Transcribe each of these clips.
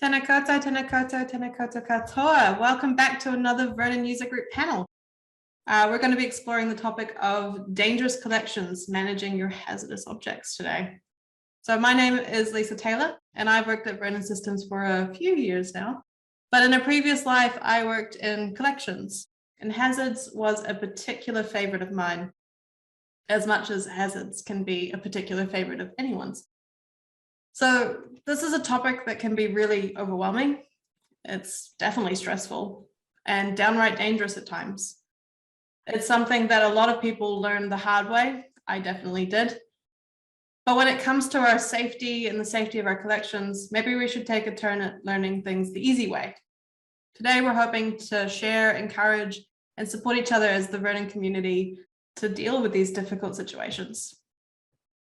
Tēnā koutou, tēnā koutou, tēnā koutou katoa. Welcome back to another Vernon User Group panel. We're going to be exploring the topic of dangerous collections, managing your hazardous objects today. So my name is Leisa Taylor, and I've worked at Vernon Systems for a few years now. But in a previous life, I worked in collections, and hazards was a particular favorite of mine, as much as hazards can be a particular favorite of anyone's. So this is a topic that can be really overwhelming. It's definitely stressful and downright dangerous at times. It's something that a lot of people learn the hard way. I definitely did. But when it comes to our safety and the safety of our collections, maybe we should take a turn at learning things the easy way. Today, we're hoping to share, encourage, and support each other as the Vernon community to deal with these difficult situations.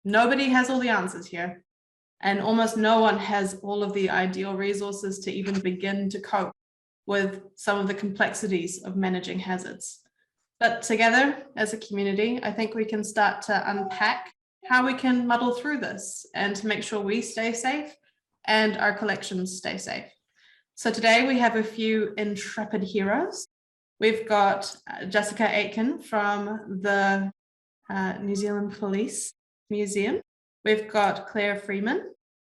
Nobody has all the answers here, and almost no one has all of the ideal resources to even begin to cope with some of the complexities of managing hazards. But together as a community, I think we can start to unpack how we can muddle through this and to make sure we stay safe and our collections stay safe. So today we have a few intrepid heroes. We've got Jessica Aitken from the New Zealand Police Museum. We've got Claire Freeman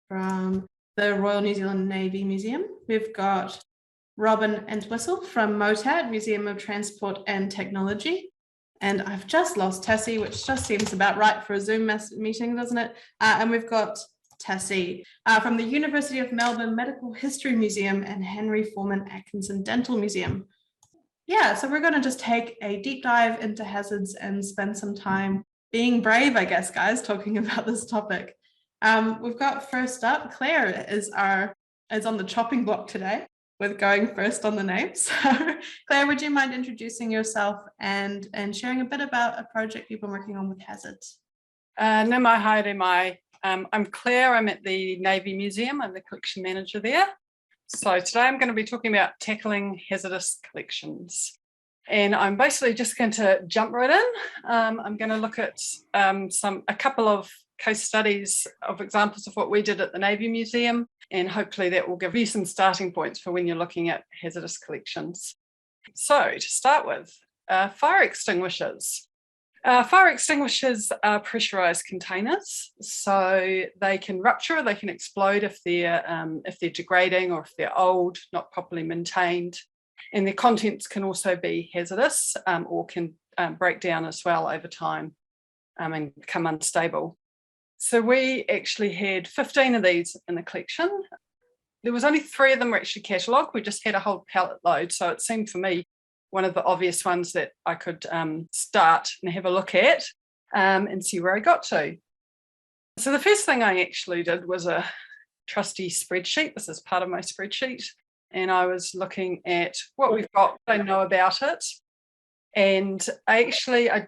from the Royal New Zealand Navy Museum. We've got Robyn Entwistle from MOTAT, Museum of Transport and Technology. And I've just lost Tessie, which just seems about right for a Zoom meeting, doesn't it? And we've got Tessie from the University of Melbourne Medical History Museum and Henry Forman Atkinson Dental Museum. Yeah, so we're going to just take a deep dive into hazards and spend some time being brave, I guess, guys, talking about this topic. We've got first up, Claire is on the chopping block today with going first on the names. So Claire, would you mind introducing yourself and sharing a bit about a project you've been working on with hazards? Nā mai haere mai. I'm Claire, I'm at the Navy Museum, I'm the collection manager there. So today I'm going to be talking about tackling hazardous collections. And I'm basically just going to jump right in. I'm going to look at a couple of case studies of examples of what we did at the Navy Museum, and hopefully that will give you some starting points for when you're looking at hazardous collections. So to start with, fire extinguishers. Fire extinguishers are pressurized containers, so they can rupture, they can explode if they're degrading or if they're old, not properly maintained. And their contents can also be hazardous or can break down as well over time and become unstable. So we actually had 15 of these in the collection. There was only 3 of them were actually catalogued. We just had a whole pallet load. So it seemed for me one of the obvious ones that I could start and have a look at and see where I got to. So the first thing I actually did was a trusty spreadsheet. This is part of my spreadsheet. And I was looking at what we've got, what I know about it. And I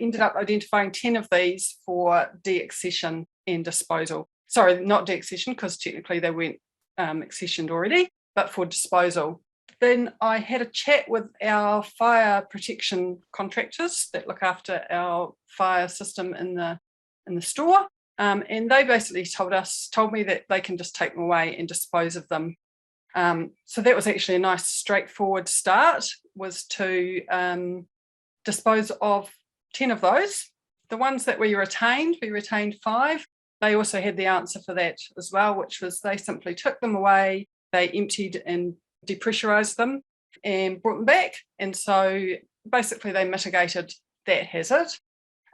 ended up identifying 10 of these for deaccession and disposal. Sorry, not deaccession, because technically they weren't accessioned already, but for disposal. Then I had a chat with our fire protection contractors that look after our fire system in the store. And they basically told me that they can just take them away and dispose of them. So that was actually a nice straightforward start, was to dispose of 10 of those. The ones that we retained 5. They also had the answer for that as well, which was they simply took them away, they emptied and depressurized them and brought them back. And so basically they mitigated that hazard.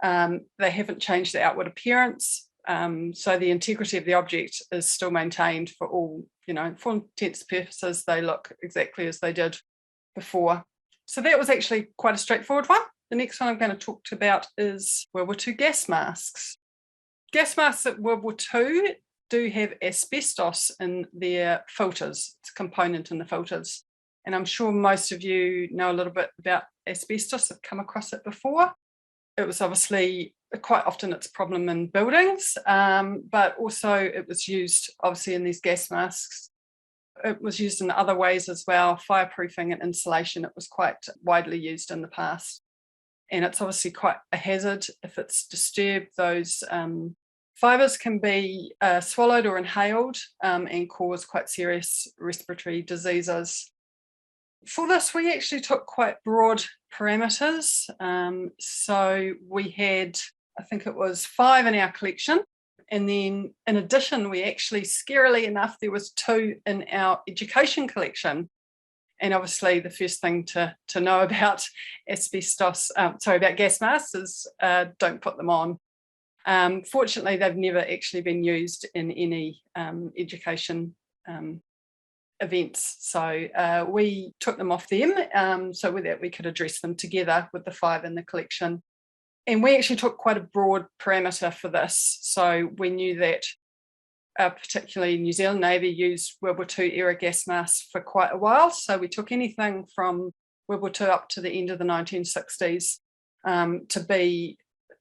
They haven't changed the outward appearance. So the integrity of the object is still maintained for all, for intents and purposes, they look exactly as they did before. So that was actually quite a straightforward one. The next one I'm going to talk about is World War II gas masks. Gas masks at World War II do have asbestos in their filters. It's a component in the filters. And I'm sure most of you know a little bit about asbestos, have come across it before. It was obviously quite often it's a problem in buildings, but also it was used obviously in these gas masks. It was used in other ways as well, fireproofing and insulation. It was quite widely used in the past. And it's obviously quite a hazard if it's disturbed. Those Fibres can be swallowed or inhaled and cause quite serious respiratory diseases. For this, we actually took quite broad parameters. So we had, I think it was 5 in our collection. And then in addition, we actually, scarily enough, there was 2 in our education collection. And obviously the first thing to know about about gas masks is don't put them on. Fortunately, they've never actually been used in any education events. So we took them off them so that we could address them together with the 5 in the collection. And we actually took quite a broad parameter for this. So we knew that particularly New Zealand Navy used World War II era gas masks for quite a while. So we took anything from World War II up to the end of the 1960s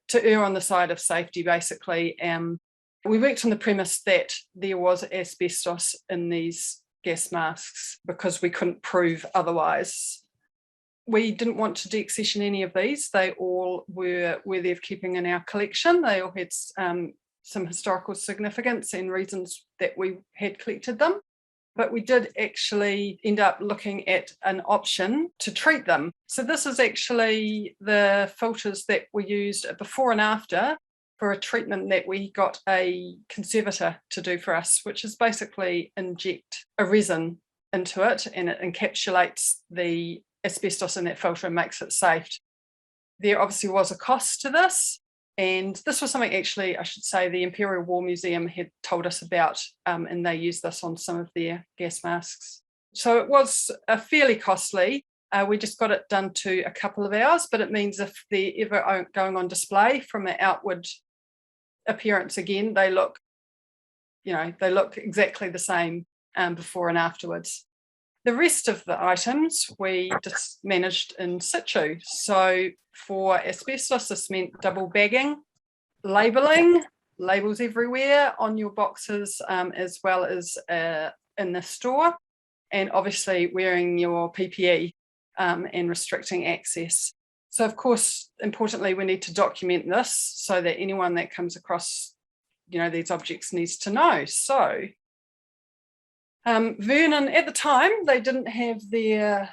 to err on the side of safety, basically. We worked on the premise that there was asbestos in these gas masks because we couldn't prove otherwise. We didn't want to deaccession any of these. They all were worthy of keeping in our collection. They all had some historical significance and reasons that we had collected them. But we did actually end up looking at an option to treat them. So this is actually the filters that we used before and after for a treatment that we got a conservator to do for us, which is basically inject a resin into it, and it encapsulates the asbestos in that filter and makes it safe. There obviously was a cost to this, and this was something actually, I should say, the Imperial War Museum had told us about, and they used this on some of their gas masks. So it was fairly costly. We just got it done to a couple of hours, but it means if they're ever going on display from an outward appearance again, they look exactly the same before and afterwards. The rest of the items we just managed in situ. So for asbestos, this meant double bagging, labelling, labels everywhere on your boxes as well as in the store, and obviously wearing your PPE and restricting access. So of course, importantly, we need to document this so that anyone that comes across, these objects needs to know. So Vernon, at the time, they didn't have their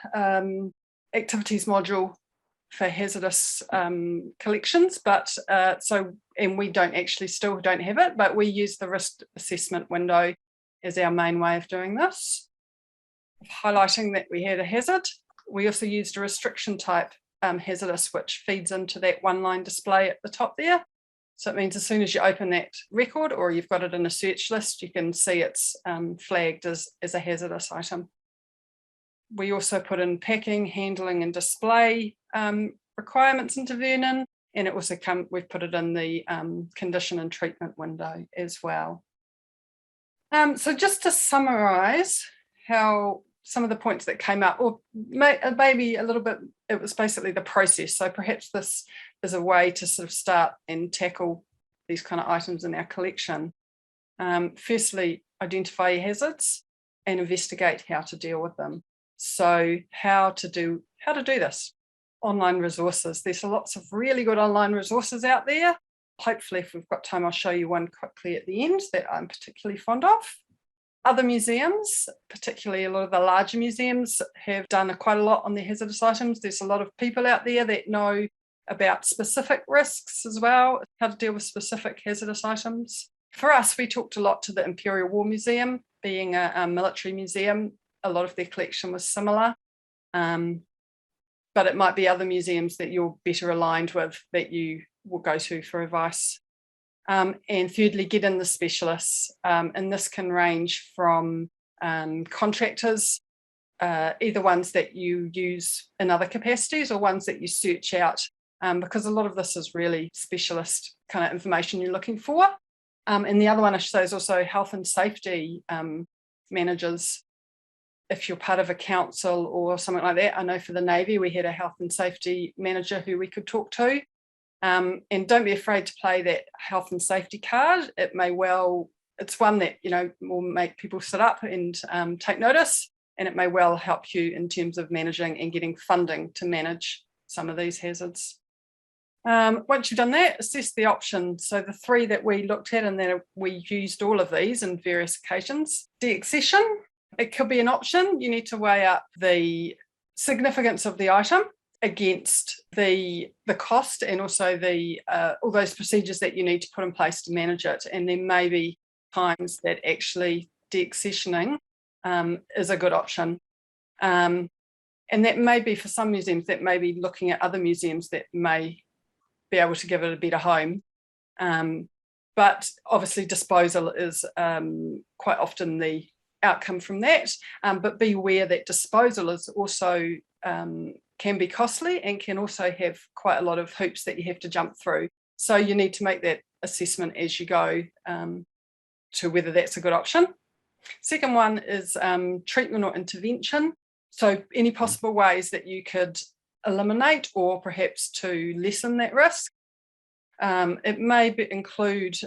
activities module for hazardous collections, but and we still don't have it, but we use the risk assessment window as our main way of doing this, highlighting that we had a hazard. We also used a restriction type hazardous, which feeds into that one line display at the top there. So it means as soon as you open that record or you've got it in a search list, you can see it's flagged as a hazardous item. We also put in packing, handling and display requirements into Vernon, and it also we've put it in the condition and treatment window as well. So just to summarise how some of the points that came up, or maybe a little bit, it was basically the process. So perhaps this is a way to sort of start and tackle these kind of items in our collection. Firstly, identify your hazards and investigate how to deal with them. So how to do this? Online resources. There's lots of really good online resources out there. Hopefully, if we've got time, I'll show you one quickly at the end that I'm particularly fond of. Other museums, particularly a lot of the larger museums, have done quite a lot on their hazardous items. There's a lot of people out there that know about specific risks as well, how to deal with specific hazardous items. For us, we talked a lot to the Imperial War Museum, being a military museum. A lot of their collection was similar, but it might be other museums that you're better aligned with that you will go to for advice. And thirdly, get in the specialists, and this can range from contractors, either ones that you use in other capacities or ones that you search out, because a lot of this is really specialist kind of information you're looking for. And the other one I should say is also health and safety managers. If you're part of a council or something like that, I know for the Navy we had a health and safety manager who we could talk to. And don't be afraid to play that health and safety card. It's one that will make people sit up and take notice, and it may well help you in terms of managing and getting funding to manage some of these hazards. Once you've done that, assess the options. So the 3 that we looked at, and then we used all of these in various occasions. Deaccession, it could be an option. You need to weigh up the significance of the item against the cost, and also the all those procedures that you need to put in place to manage it. And there may be times that actually deaccessioning is a good option. And that may be, for some museums, that may be looking at other museums that may be able to give it a better home. But obviously disposal is quite often the outcome from that. But be aware that disposal is also can be costly and can also have quite a lot of hoops that you have to jump through. So you need to make that assessment as you go to whether that's a good option. Second one is treatment or intervention. So any possible ways that you could eliminate or perhaps to lessen that risk. It may include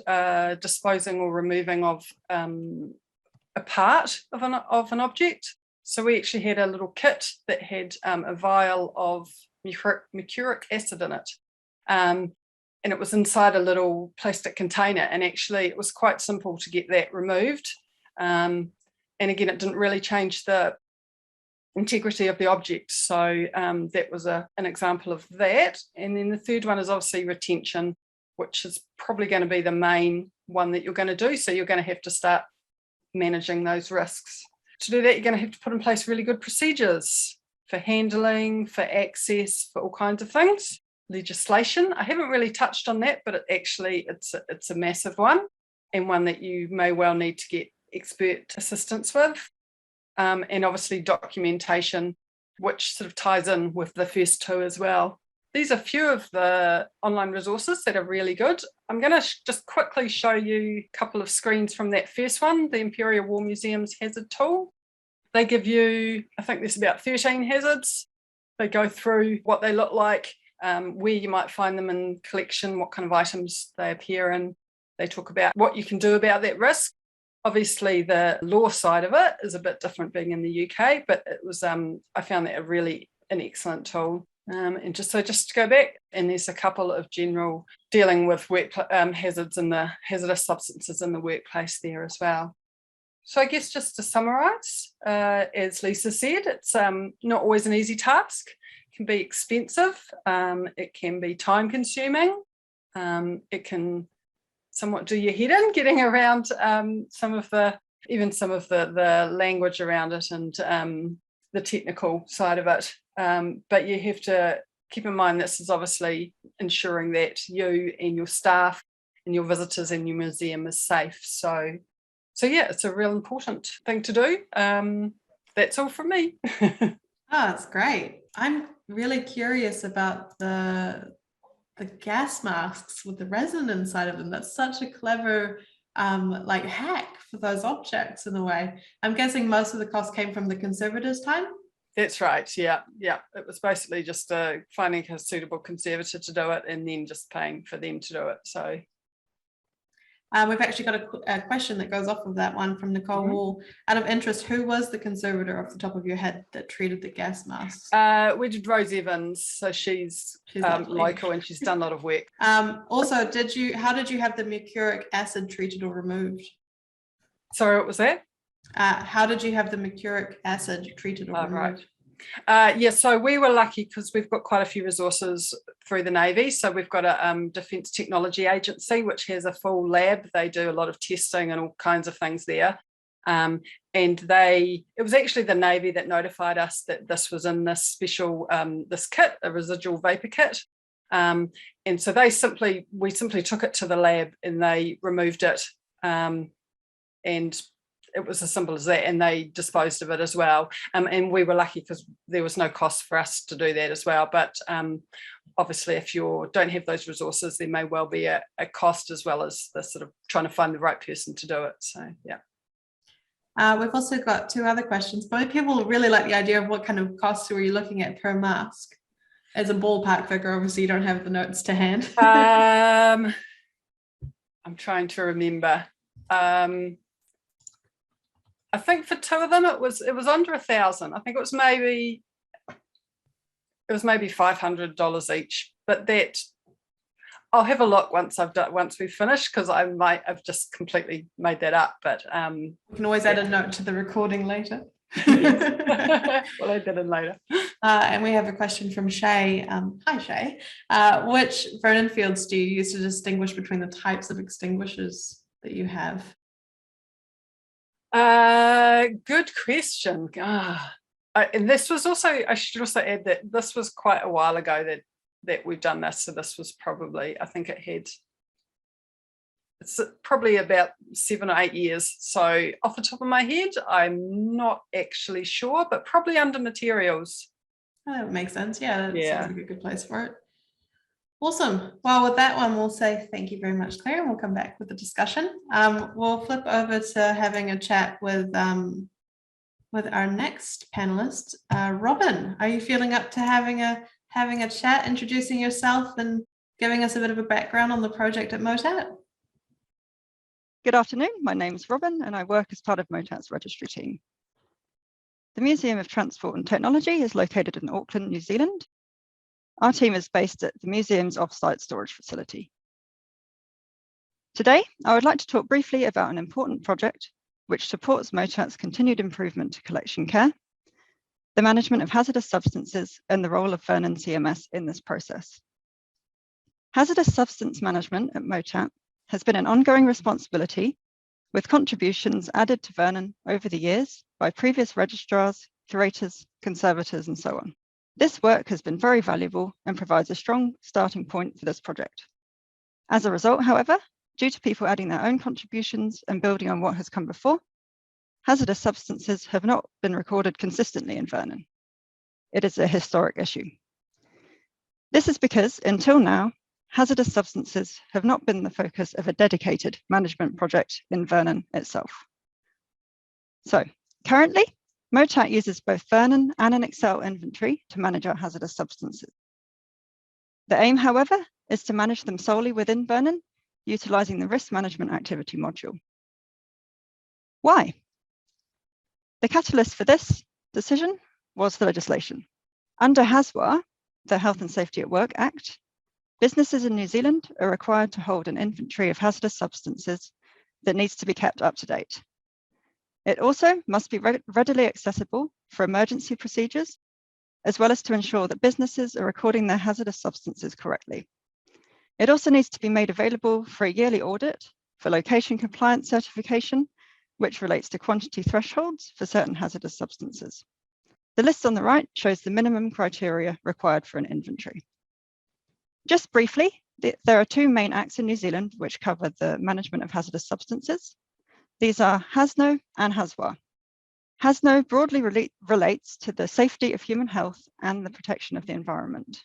disposing or removing of a part of an object. So we actually had a little kit that had a vial of mercuric acid in it. And it was inside a little plastic container, and actually it was quite simple to get that removed. And again, it didn't really change the integrity of the object. So that was an example of that. And then the third one is obviously retention, which is probably going to be the main one that you're going to do. So you're going to have to start managing those risks. To do that, you're going to have to put in place really good procedures for handling, for access, for all kinds of things. Legislation, I haven't really touched on that, but it's a massive one, and one that you may well need to get expert assistance with. And obviously documentation, which sort of ties in with the first 2 as well. These are a few of the online resources that are really good. I'm going to just quickly show you a couple of screens from that first one, the Imperial War Museum's hazard tool. They give you, I think there's about 13 hazards. They go through what they look like, where you might find them in collection, what kind of items they appear in. They talk about what you can do about that risk. Obviously, the law side of it is a bit different being in the UK, but it was I found that an excellent tool. And just to go back, and there's a couple of general dealing with work hazards and the hazardous substances in the workplace there as well. So I guess just to summarise, as Leisa said, it's not always an easy task. It can be expensive. It can be time consuming. It can somewhat do your head in getting around some of the language around it and the technical side of it. But you have to keep in mind this is obviously ensuring that you and your staff and your visitors in your museum is safe. So yeah, it's a real important thing to do. That's all from me. Oh, that's great. I'm really curious about the gas masks with the resin inside of them. That's such a clever hack for those objects in a way. I'm guessing most of the cost came from the conservator's time. That's right. Yeah. It was basically just finding a suitable conservator to do it and then just paying for them to do it. So we've actually got a question that goes off of that one from Nicole Wall. Out of interest, who was the conservator off the top of your head that treated the gas masks? We did Rose Evans, so she's local and she's done a lot of work. Also, how did you have the mercuric acid treated or removed? Sorry, what was that? How did you have the mercuric acid treated or removed? Right. So we were lucky because we've got quite a few resources through the Navy. So we've got a Defence Technology Agency, which has a full lab. They do a lot of testing and all kinds of things there. And it was actually the Navy that notified us that this was in this special, this kit, a residual vapor kit. And so we simply took it to the lab and they removed it. And it was as simple as that, and they disposed of it as well. And we were lucky because there was no cost for us to do that as well. But obviously, if you don't have those resources, there may well be a cost as well as the sort of trying to find the right person to do it. So, yeah. We've also got 2 other questions. But people really like the idea of what kind of costs were you looking at per mask? As a ballpark figure, obviously you don't have the notes to hand. I'm trying to remember. I think for 2 of them it was under $1,000. I think it was maybe $500 each, but that I'll have a look once we finish, because I might have just completely made that up. But you can always add a note to the recording later. Well, I did it later. And we have a question from Shay. Hi, Shay. Which Vernon fields do you use to distinguish between the types of extinguishers that you have? Good question. And this was also, I should also add that this was quite a while ago that we've done this. So this was probably, I think it's probably about 7 or 8 years. So off the top of my head, I'm not actually sure, but probably under materials. Oh, that makes sense. Yeah, that sounds like a good place for it. Awesome. Well, with that one, we'll say thank you very much, Claire, and we'll come back with the discussion. We'll flip over to having a chat with our next panelist, Robyn. Are you feeling up to having a chat, introducing yourself and giving us a bit of a background on the project at MOTAT? Good afternoon. My name is Robyn, and I work as part of MOTAT's registry team. The Museum of Transport and Technology is located in Auckland, New Zealand. Our team is based at the museum's off-site storage facility. Today, I would like to talk briefly about an important project which supports MOTAT's continued improvement to collection care, the management of hazardous substances, and the role of Vernon CMS in this process. Hazardous substance management at MOTAT has been an ongoing responsibility, with contributions added to Vernon over the years by previous registrars, curators, conservators, and so on. This work has been very valuable and provides a strong starting point for this project. As a result, however, due to people adding their own contributions and building on what has come before, hazardous substances have not been recorded consistently in Vernon. It is a historic issue. This is because, until now, hazardous substances have not been the focus of a dedicated management project in Vernon itself. So, currently, MOTAT uses both Vernon and an Excel inventory to manage our hazardous substances. The aim, however, is to manage them solely within Vernon, utilising the risk management activity module. Why? The catalyst for this decision was the legislation. Under HASWA, the Health and Safety at Work Act, businesses in New Zealand are required to hold an inventory of hazardous substances that needs to be kept up to date. It also must be readily accessible for emergency procedures, as well as to ensure that businesses are recording their hazardous substances correctly. It also needs to be made available for a yearly audit for location compliance certification, which relates to quantity thresholds for certain hazardous substances. The list on the right shows the minimum criteria required for an inventory. Just briefly, there are two main acts in New Zealand which cover the management of hazardous substances. These are HASNO and HASWA. HASNO broadly relates to the safety of human health and the protection of the environment.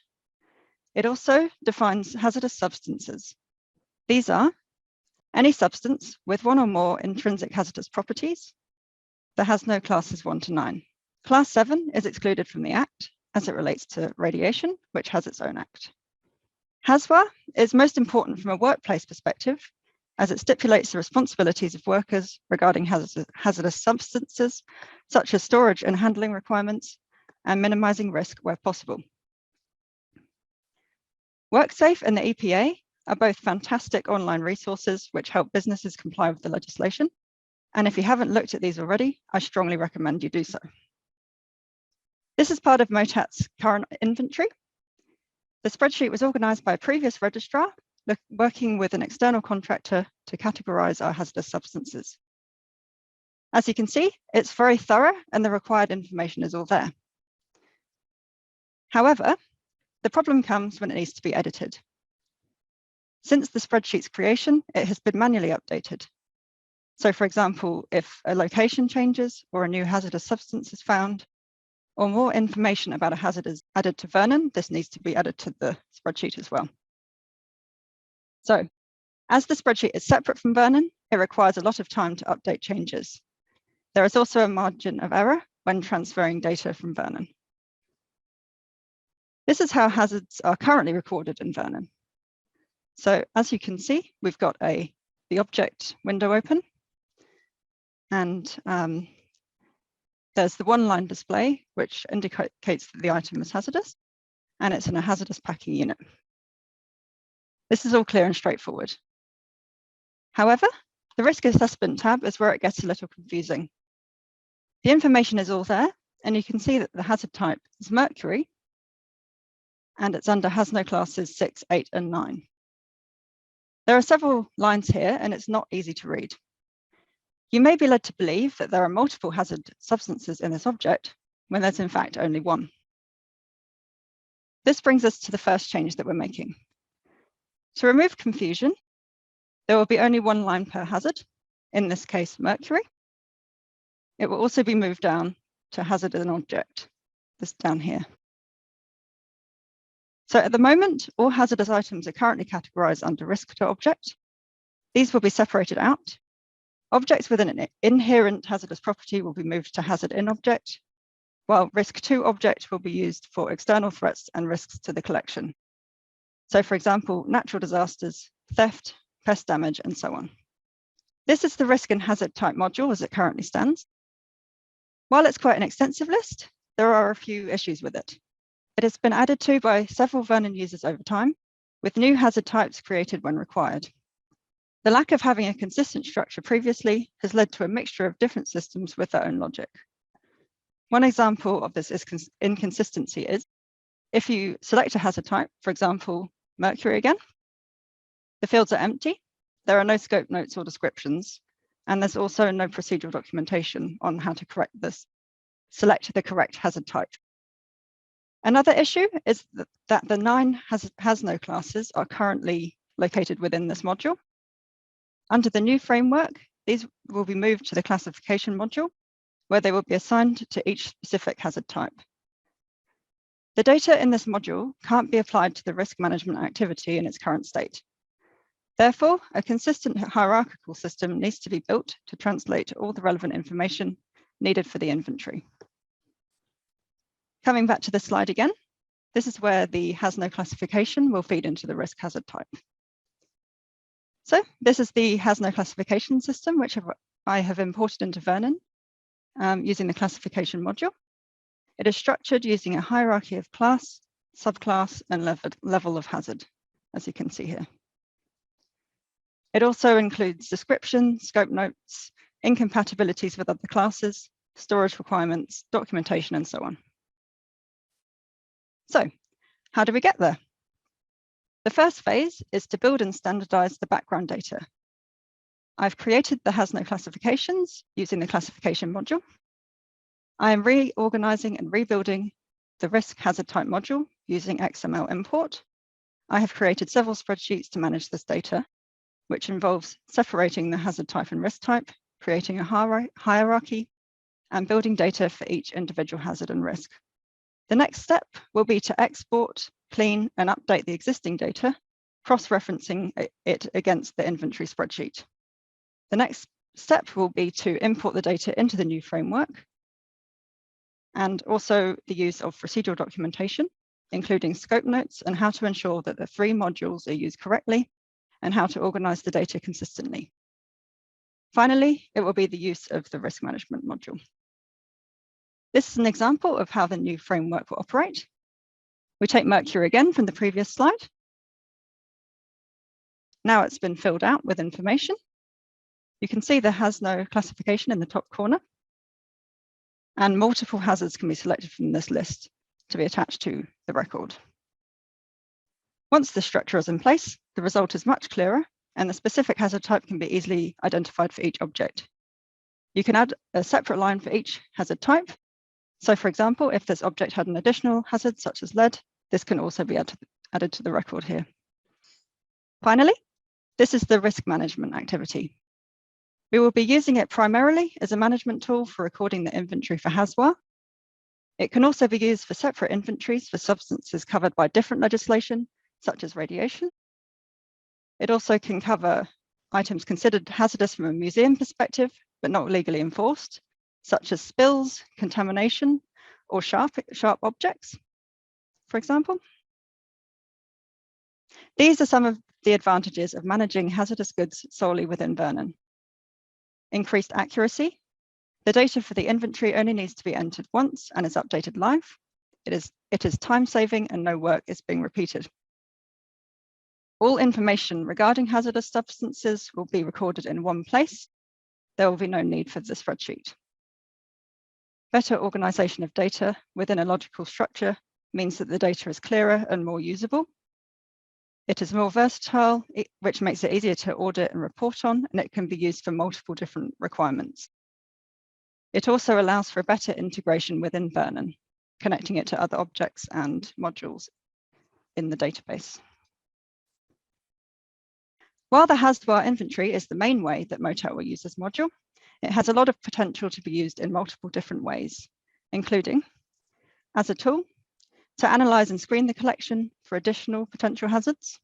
It also defines hazardous substances. These are any substance with one or more intrinsic hazardous properties. The HASNO class is 1 to 9. Class 7 is excluded from the Act as it relates to radiation, which has its own Act. HASWA is most important from a workplace perspective, as it stipulates the responsibilities of workers regarding hazardous substances, such as storage and handling requirements, and minimizing risk where possible. WorkSafe and the EPA are both fantastic online resources which help businesses comply with the legislation. And if you haven't looked at these already, I strongly recommend you do so. This is part of MOTAT's current inventory. The spreadsheet was organized by a previous registrar working with an external contractor to categorize our hazardous substances. As you can see, it's very thorough and the required information is all there. However, the problem comes when it needs to be edited. Since the spreadsheet's creation, it has been manually updated. So for example, if a location changes or a new hazardous substance is found, or more information about a hazard is added to Vernon, this needs to be added to the spreadsheet as well. So, as the spreadsheet is separate from Vernon, it requires a lot of time to update changes. There is also a margin of error when transferring data from Vernon. This is how hazards are currently recorded in Vernon. So, as you can see, we've got the object window open, and there's the one-line display, which indicates that the item is hazardous, and it's in a hazardous packing unit. This is all clear and straightforward. However, the risk assessment tab is where it gets a little confusing. The information is all there, and you can see that the hazard type is mercury, and it's under HAZNO classes 6, 8, and 9. There are several lines here, and it's not easy to read. You may be led to believe that there are multiple hazard substances in this object, when there's in fact only one. This brings us to the first change that we're making. To remove confusion, there will be only one line per hazard, in this case, mercury. It will also be moved down to hazard as an object, this down here. So at the moment, all hazardous items are currently categorized under risk to object. These will be separated out. Objects with an inherent hazardous property will be moved to hazard in object, while risk to object will be used for external threats and risks to the collection. So for example, natural disasters, theft, pest damage, and so on. This is the risk and hazard type module as it currently stands. While it's quite an extensive list, there are a few issues with it. It has been added to by several Vernon users over time, with new hazard types created when required. The lack of having a consistent structure previously has led to a mixture of different systems with their own logic. One example of this inconsistency is if you select a hazard type, for example, mercury again, the fields are empty, there are no scope notes or descriptions, and there's also no procedural documentation on how to select the correct hazard type. Another issue is that the 9 HAZNO classes are currently located within this module. Under the new framework, these will be moved to the classification module, where they will be assigned to each specific hazard type. The data in this module can't be applied to the risk management activity in its current state. Therefore, a consistent hierarchical system needs to be built to translate all the relevant information needed for the inventory. Coming back to this slide again, this is where the HAZNO classification will feed into the risk hazard type. So this is the HAZNO classification system, which I have imported into Vernon using the classification module. It is structured using a hierarchy of class, subclass, and level of hazard, as you can see here. It also includes description, scope notes, incompatibilities with other classes, storage requirements, documentation, and so on. So how do we get there? The first phase is to build and standardize the background data. I've created the HAZNO classifications using the classification module. I am reorganizing and rebuilding the risk hazard type module using XML import. I have created several spreadsheets to manage this data, which involves separating the hazard type and risk type, creating a hierarchy, and building data for each individual hazard and risk. The next step will be to export, clean, and update the existing data, cross-referencing it against the inventory spreadsheet. The next step will be to import the data into the new framework, and also the use of procedural documentation, including scope notes and how to ensure that the 3 modules are used correctly and how to organize the data consistently. Finally, it will be the use of the risk management module. This is an example of how the new framework will operate. We take mercury again from the previous slide. Now it's been filled out with information. You can see the HAZNO classification in the top corner, and multiple hazards can be selected from this list to be attached to the record. Once the structure is in place, the result is much clearer, and the specific hazard type can be easily identified for each object. You can add a separate line for each hazard type. So for example, if this object had an additional hazard such as lead, this can also be added to the record here. Finally, this is the risk management activity. We will be using it primarily as a management tool for recording the inventory for HAZWA. It can also be used for separate inventories for substances covered by different legislation, such as radiation. It also can cover items considered hazardous from a museum perspective, but not legally enforced, such as spills, contamination, or sharp objects, for example. These are some of the advantages of managing hazardous goods solely within Vernon. Increased accuracy. The data for the inventory only needs to be entered once and is updated live. It is time-saving and no work is being repeated. All information regarding hazardous substances will be recorded in one place. There will be no need for the spreadsheet. Better organisation of data within a logical structure means that the data is clearer and more usable. It is more versatile, which makes it easier to audit and report on, and it can be used for multiple different requirements. It also allows for a better integration within Vernon, connecting it to other objects and modules in the database. While the Hazardous inventory is the main way that MOTAT will use this module, it has a lot of potential to be used in multiple different ways, including as a tool to analyse and screen the collection for additional potential hazards,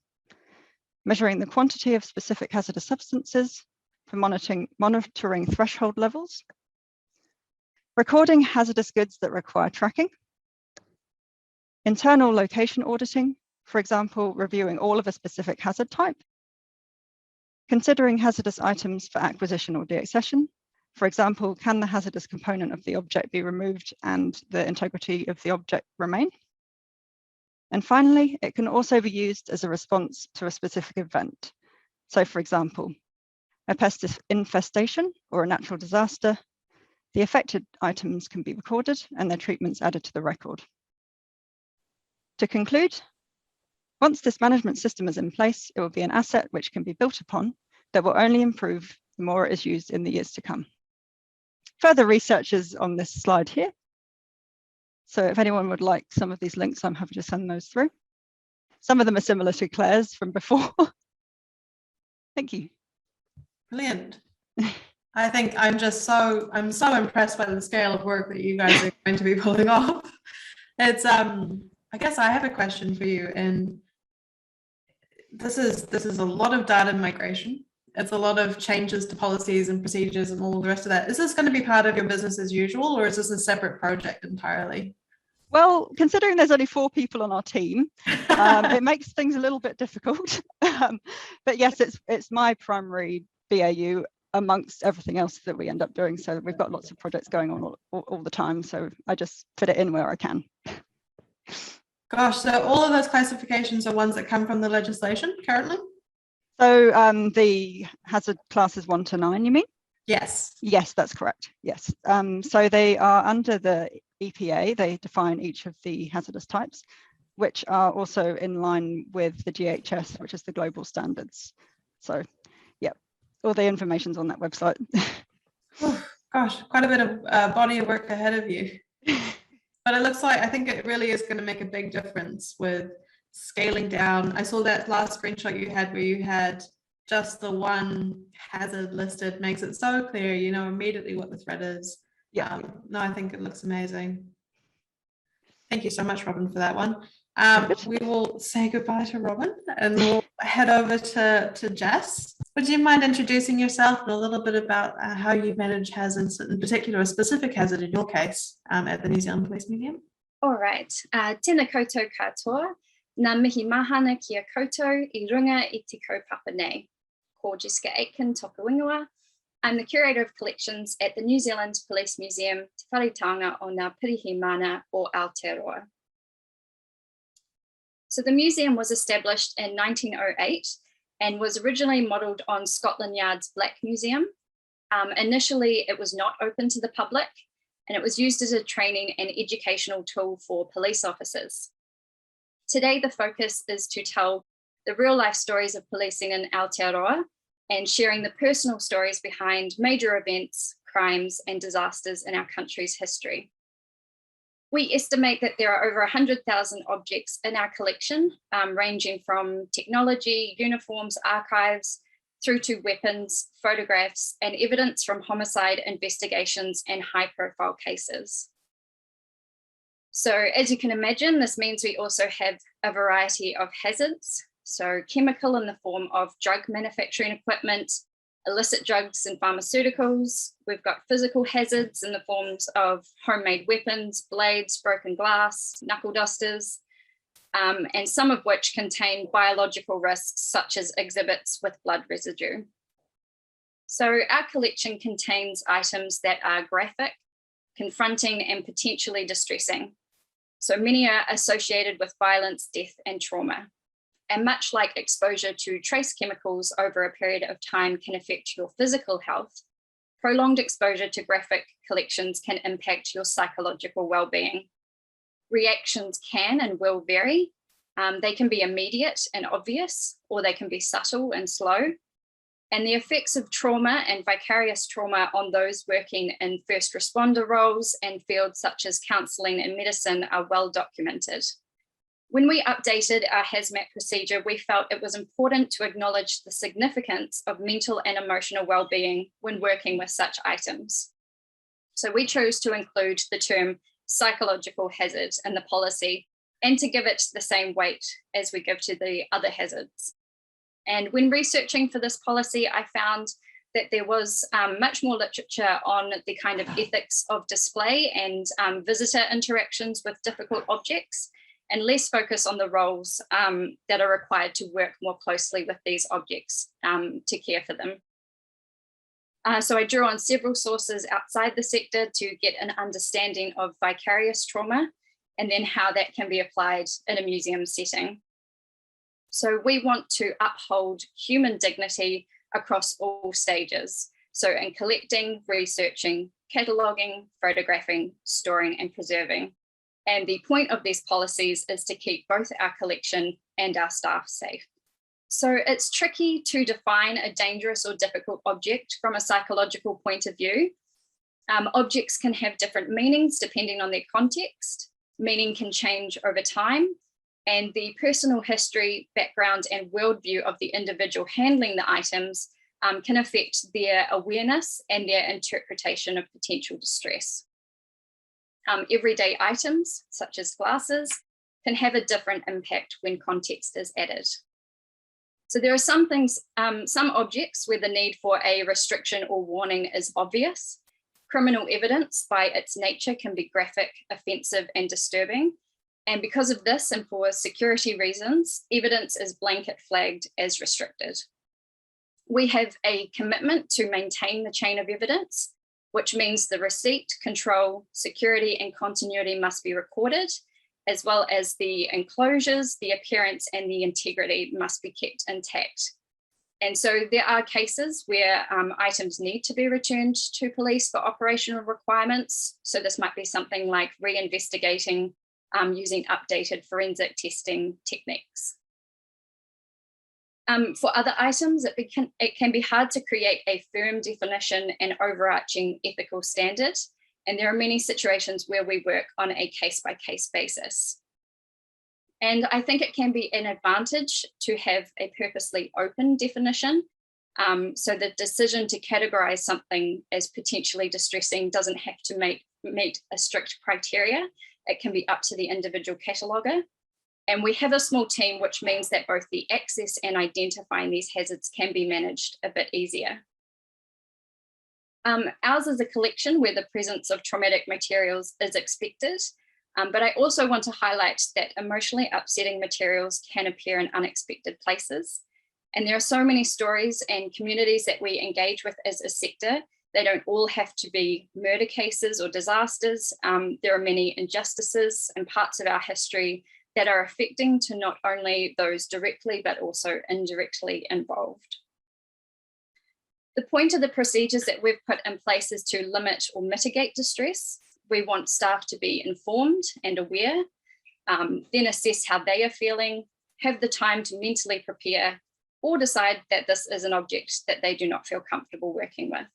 measuring the quantity of specific hazardous substances for monitoring threshold levels, recording hazardous goods that require tracking, internal location auditing, for example, reviewing all of a specific hazard type, considering hazardous items for acquisition or deaccession. For example, can the hazardous component of the object be removed and the integrity of the object remain? And finally, it can also be used as a response to a specific event. So for example, a pest infestation or a natural disaster, the affected items can be recorded and their treatments added to the record. To conclude, once this management system is in place, it will be an asset which can be built upon that will only improve the more it is used in the years to come. Further research is on this slide here. So if anyone would like some of these links, I'm happy to send those through. Some of them are similar to Claire's from before. Thank you. Brilliant. I think I'm so impressed by the scale of work that you guys are going to be pulling off. It's I guess I have a question for you, and this is a lot of data migration. It's a lot of changes to policies and procedures and all the rest of that. Is this going to be part of your business as usual, or is this a separate project entirely? Well, considering there's only 4 people on our team, it makes things a little bit difficult. But yes, it's my primary BAU amongst everything else that we end up doing. So we've got lots of projects going on all the time. So I just fit it in where I can. Gosh, so all of those classifications are ones that come from the legislation currently? So the hazard classes 1 to 9, you mean? Yes. Yes, that's correct. Yes. So they are under the EPA. They define each of the hazardous types, which are also in line with the DHS, which is the global standards. So, yeah, all the information's on that website. Oh, gosh, quite a bit of body of work ahead of you. But it looks like, I think it really is going to make a big difference with scaling down. I saw that last screenshot you had where you had just the one hazard listed. Makes it so clear, you know immediately what the threat is. Yeah. No, I think it looks amazing. Thank you so much, Robyn, for that one. We will say goodbye to Robyn and we'll head over to Jess. Would you mind introducing yourself and a little bit about how you manage hazards, in particular a specific hazard in your case at the New Zealand Police Museum? All right. Tēnā koutou katoa. Nā mihi mahana kia koutou I runga I te kaupapa nei. Ko Jessica Aitken toka wingua. I'm the Curator of Collections at the New Zealand Police Museum, Te Wharetanga o ngā Pirihi Mana o Aotearoa. So the museum was established in 1908 and was originally modelled on Scotland Yard's Black Museum. Initially, it was not open to the public, and it was used as a training and educational tool for police officers. Today, the focus is to tell the real life stories of policing in Aotearoa and sharing the personal stories behind major events, crimes, and disasters in our country's history. We estimate that there are over 100,000 objects in our collection, ranging from technology, uniforms, archives, through to weapons, photographs, and evidence from homicide investigations and high-profile cases. So as you can imagine, this means we also have a variety of hazards. So chemical in the form of drug manufacturing equipment, illicit drugs and pharmaceuticals. We've got physical hazards in the forms of homemade weapons, blades, broken glass, knuckle dusters, and some of which contain biological risks such as exhibits with blood residue. So our collection contains items that are graphic, confronting, and potentially distressing. So many are associated with violence, death, and trauma. And much like exposure to trace chemicals over a period of time can affect your physical health, prolonged exposure to graphic collections can impact your psychological well-being. Reactions can and will vary. They can be immediate and obvious, or they can be subtle and slow. And the effects of trauma and vicarious trauma on those working in first responder roles and fields such as counselling and medicine are well documented. When we updated our hazmat procedure, we felt it was important to acknowledge the significance of mental and emotional well-being when working with such items. So we chose to include the term psychological hazard in the policy and to give it the same weight as we give to the other hazards. And when researching for this policy, I found that there was much more literature on the kind of ethics of display and visitor interactions with difficult objects, and less focus on the roles that are required to work more closely with these objects to care for them. So I drew on several sources outside the sector to get an understanding of vicarious trauma and then how that can be applied in a museum setting. So we want to uphold human dignity across all stages. So in collecting, researching, cataloguing, photographing, storing and preserving. And the point of these policies is to keep both our collection and our staff safe. So it's tricky to define a dangerous or difficult object from a psychological point of view. Objects can have different meanings depending on their context. Meaning can change over time, and the personal history, background, and worldview of the individual handling the items can affect their awareness and their interpretation of potential distress. Everyday items, such as glasses, can have a different impact when context is added. So there are some things, some objects where the need for a restriction or warning is obvious. Criminal evidence by its nature can be graphic, offensive, and disturbing. And because of this, and for security reasons, evidence is blanket flagged as restricted. We have a commitment to maintain the chain of evidence, which means the receipt, control, security, and continuity must be recorded, as well as the enclosures, the appearance, and the integrity must be kept intact. And so there are cases where items need to be returned to police for operational requirements. So this might be something like reinvestigating using updated forensic testing techniques. For other items, it can be hard to create a firm definition and overarching ethical standard. And there are many situations where we work on a case-by-case basis. And I think it can be an advantage to have a purposely open definition. So the decision to categorize something as potentially distressing doesn't have to meet a strict criteria. It can be up to the individual cataloguer. And we have a small team, which means that both the access and identifying these hazards can be managed a bit easier. Ours is a collection where the presence of traumatic materials is expected. But I also want to highlight that emotionally upsetting materials can appear in unexpected places. And there are so many stories and communities that we engage with as a sector. They don't all have to be murder cases or disasters. There are many injustices and parts of our history that are affecting to not only those directly, but also indirectly involved. The point of the procedures that we've put in place is to limit or mitigate distress. We want staff to be informed and aware, then assess how they are feeling, have the time to mentally prepare, or decide that this is an object that they do not feel comfortable working with.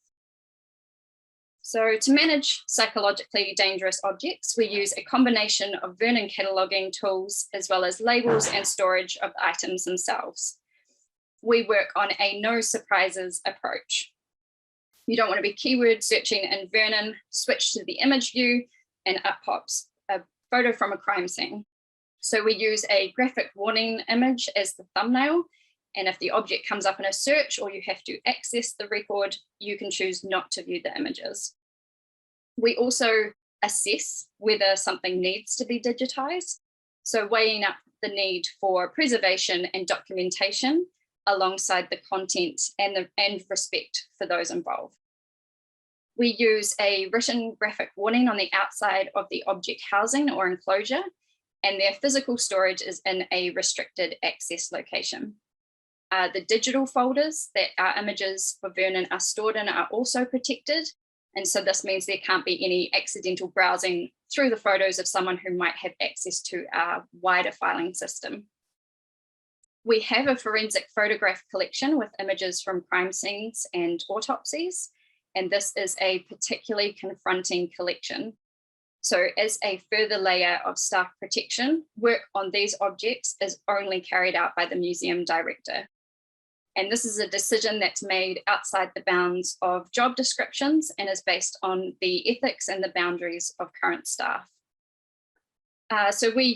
So to manage psychologically dangerous objects, we use a combination of Vernon cataloguing tools, as well as labels and storage of the items themselves. We work on a no surprises approach. You don't want to be keyword searching in Vernon, switch to the image view, and up pops a photo from a crime scene. So we use a graphic warning image as the thumbnail. And if the object comes up in a search or you have to access the record, you can choose not to view the images. We also assess whether something needs to be digitized. So weighing up the need for preservation and documentation alongside the content and respect for those involved. We use a written graphic warning on the outside of the object housing or enclosure, and their physical storage is in a restricted access location. The digital folders that our images for Vernon are stored in are also protected. And so this means there can't be any accidental browsing through the photos of someone who might have access to our wider filing system. We have a forensic photograph collection with images from crime scenes and autopsies, and this is a particularly confronting collection. So as a further layer of staff protection, work on these objects is only carried out by the museum director. And this is a decision that's made outside the bounds of job descriptions and is based on the ethics and the boundaries of current staff. So we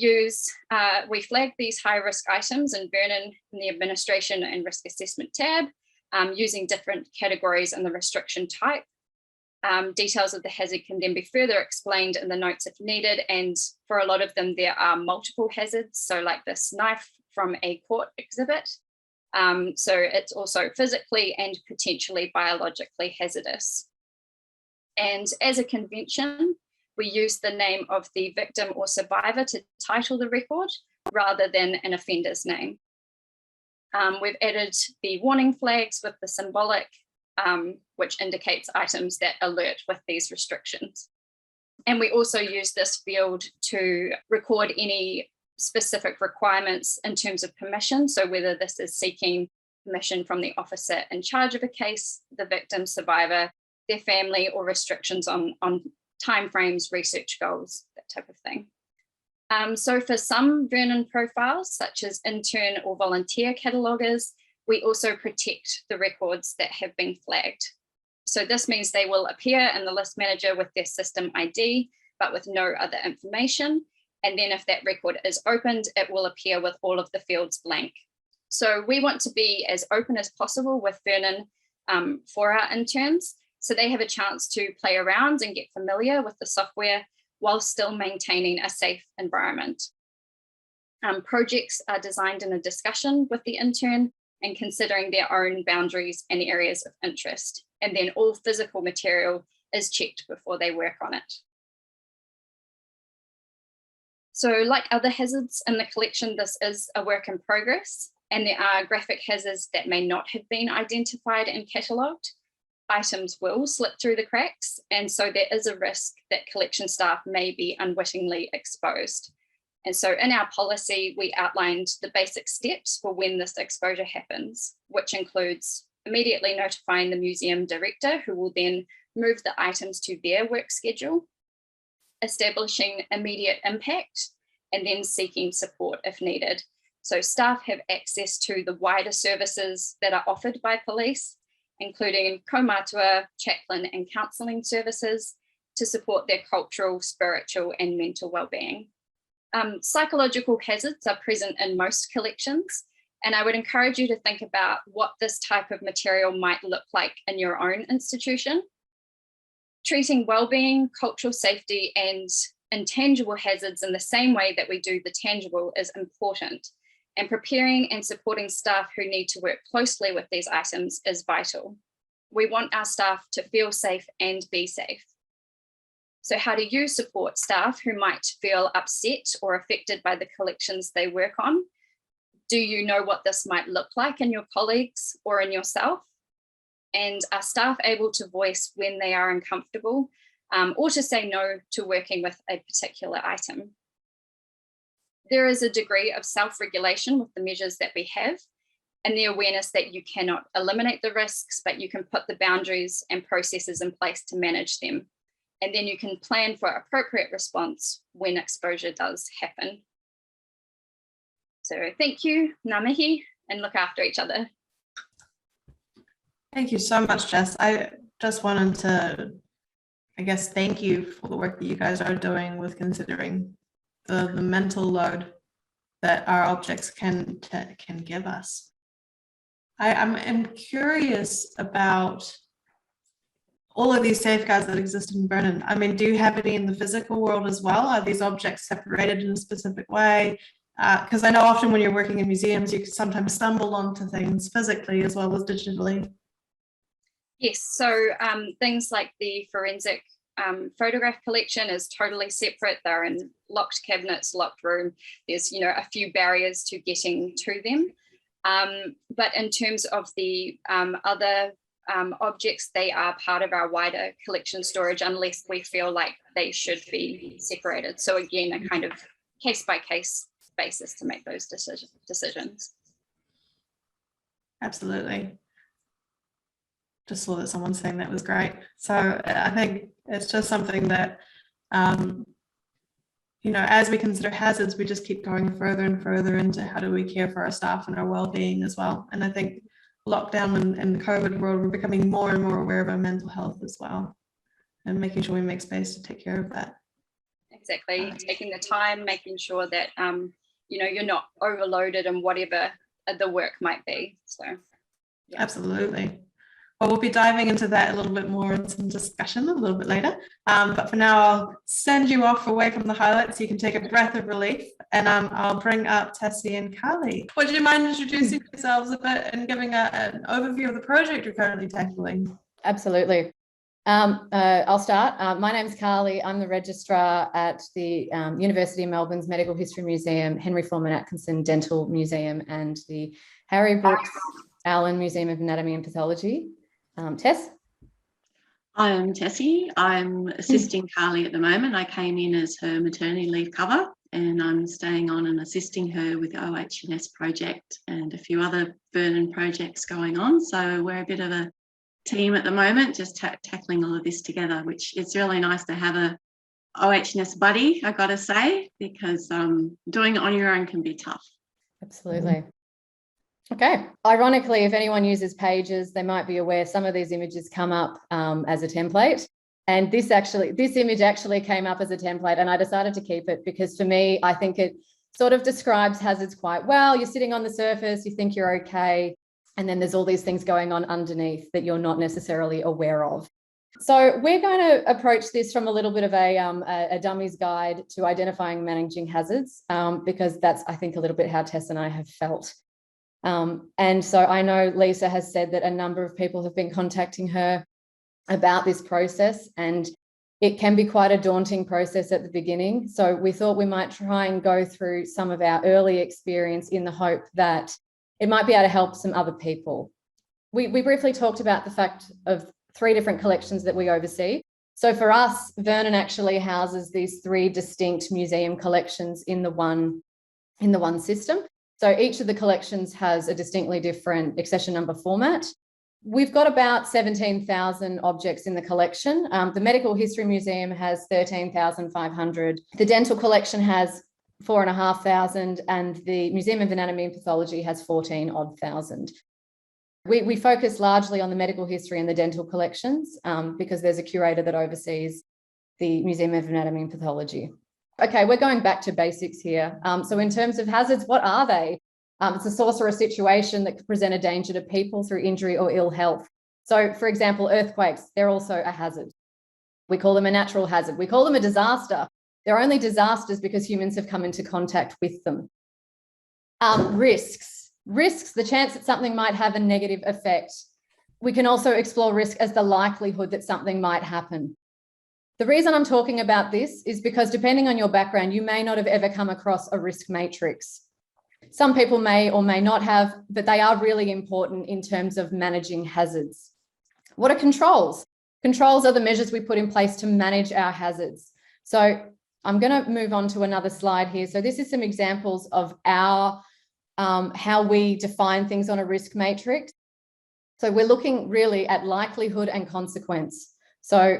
flag these high risk items in Vernon in the administration and risk assessment tab using different categories and the restriction type. Details of the hazard can then be further explained in the notes if needed. And for a lot of them, there are multiple hazards. So like this knife from a court exhibit. So it's also physically and potentially biologically hazardous. And as a convention, we use the name of the victim or survivor to title the record rather than an offender's name. We've added the warning flags with the symbolic, which indicates items that alert with these restrictions. And we also use this field to record any specific requirements in terms of permission. So whether this is seeking permission from the officer in charge of a case, the victim, survivor, their family, or restrictions on timeframes, research goals, that type of thing. So for some Vernon profiles, such as intern or volunteer cataloguers, we also protect the records that have been flagged. So this means they will appear in the list manager with their system ID, but with no other information. And then if that record is opened, it will appear with all of the fields blank. So we want to be as open as possible with Vernon for our interns, so they have a chance to play around and get familiar with the software while still maintaining a safe environment. Projects are designed in a discussion with the intern and considering their own boundaries and areas of interest. And then all physical material is checked before they work on it. So like other hazards in the collection, this is a work in progress, and there are graphic hazards that may not have been identified and catalogued. Items will slip through the cracks, and so there is a risk that collection staff may be unwittingly exposed. And so in our policy, we outlined the basic steps for when this exposure happens, which includes immediately notifying the museum director, who will then move the items to their work schedule, establishing immediate impact, and then seeking support if needed. So staff have access to the wider services that are offered by police, including kaumatua, chaplain, and counselling services to support their cultural, spiritual, and mental wellbeing. Psychological hazards are present in most collections, and I would encourage you to think about what this type of material might look like in your own institution. Treating wellbeing, cultural safety, and intangible hazards in the same way that we do the tangible is important, and preparing and supporting staff who need to work closely with these items is vital. We want our staff to feel safe and be safe. So how do you support staff who might feel upset or affected by the collections they work on? Do you know what this might look like in your colleagues or in yourself? And are staff able to voice when they are uncomfortable or to say no to working with a particular item? There is a degree of self-regulation with the measures that we have, and the awareness that you cannot eliminate the risks, but you can put the boundaries and processes in place to manage them. And then you can plan for appropriate response when exposure does happen. So thank you, ngā mihi, and look after each other. Thank you so much, Jess. I just wanted to, I guess, thank you for the work that you guys are doing with considering the mental load that our objects can give us. I'm curious about all of these safeguards that exist in Vernon. I mean, do you have any in the physical world as well? Are these objects separated in a specific way? Because I know often when you're working in museums, you can sometimes stumble onto things physically as well as digitally. Yes, so things like the forensic photograph collection is totally separate. They're in locked cabinets, locked room. There's, a few barriers to getting to them. But in terms of the other objects, they are part of our wider collection storage unless we feel like they should be separated. So again, a kind of case-by-case basis to make those decisions. Absolutely. Just saw that someone saying that was great. So I think it's just something that, as we consider hazards, we just keep going further and further into how do we care for our staff and our well-being as well. And I think lockdown and the COVID world, we're becoming more and more aware of our mental health as well, and making sure we make space to take care of that. Exactly. Taking the time, making sure that, you're not overloaded in whatever the work might be. So, yeah. Absolutely. Well, we'll be diving into that a little bit more in some discussion a little bit later. But for now, I'll send you off away from the highlights so you can take a breath of relief. And I'll bring up Tessie and Carly. Would you mind introducing yourselves a bit and giving an overview of the project you're currently tackling? Absolutely. I'll start. My name's Carly. I'm the registrar at the University of Melbourne's Medical History Museum, Henry Forman Atkinson Dental Museum, and the Harry Brooks Allen Museum of Anatomy and Pathology. Tess? I'm Tessie. I'm assisting Carly at the moment. I came in as her maternity leave cover, and I'm staying on and assisting her with the OH&S project and a few other Vernon projects going on. So we're a bit of a team at the moment, just tackling all of this together, which it's really nice to have a OH&S buddy, I got to say, because doing it on your own can be tough. Absolutely. Okay. Ironically, if anyone uses Pages, they might be aware some of these images come up as a template. And this image actually came up as a template, and I decided to keep it because for me, I think it sort of describes hazards quite well. You're sitting on the surface, you think you're okay, and then there's all these things going on underneath that you're not necessarily aware of. So we're going to approach this from a little bit of a dummy's guide to identifying and managing hazards, because that's, I think, a little bit how Tess and I have felt. And so I know Leisa has said that a number of people have been contacting her about this process, and it can be quite a daunting process at the beginning. So we thought we might try and go through some of our early experience in the hope that it might be able to help some other people. We briefly talked about the fact of 3 different collections that we oversee. So for us, Vernon actually houses these 3 distinct museum collections in the one system. So each of the collections has a distinctly different accession number format. We've got about 17,000 objects in the collection. The Medical History Museum has 13,500. The Dental Collection has 4,500, and the Museum of Anatomy and Pathology has 14,000. We focus largely on the medical history and the dental collections because there's a curator that oversees the Museum of Anatomy and Pathology. Okay, we're going back to basics here. So in terms of hazards, what are they? It's a source or a situation that could present a danger to people through injury or ill health. So, for example, earthquakes, they're also a hazard. We call them a natural hazard. We call them a disaster. They're only disasters because humans have come into contact with them. Risks, the chance that something might have a negative effect. We can also explore risk as the likelihood that something might happen. The reason I'm talking about this is because depending on your background, you may not have ever come across a risk matrix. Some people may or may not have, but they are really important in terms of managing hazards. What are controls? Controls are the measures we put in place to manage our hazards. So I'm going to move on to another slide here. So this is some examples of our how we define things on a risk matrix. So we're looking really at likelihood and consequence. So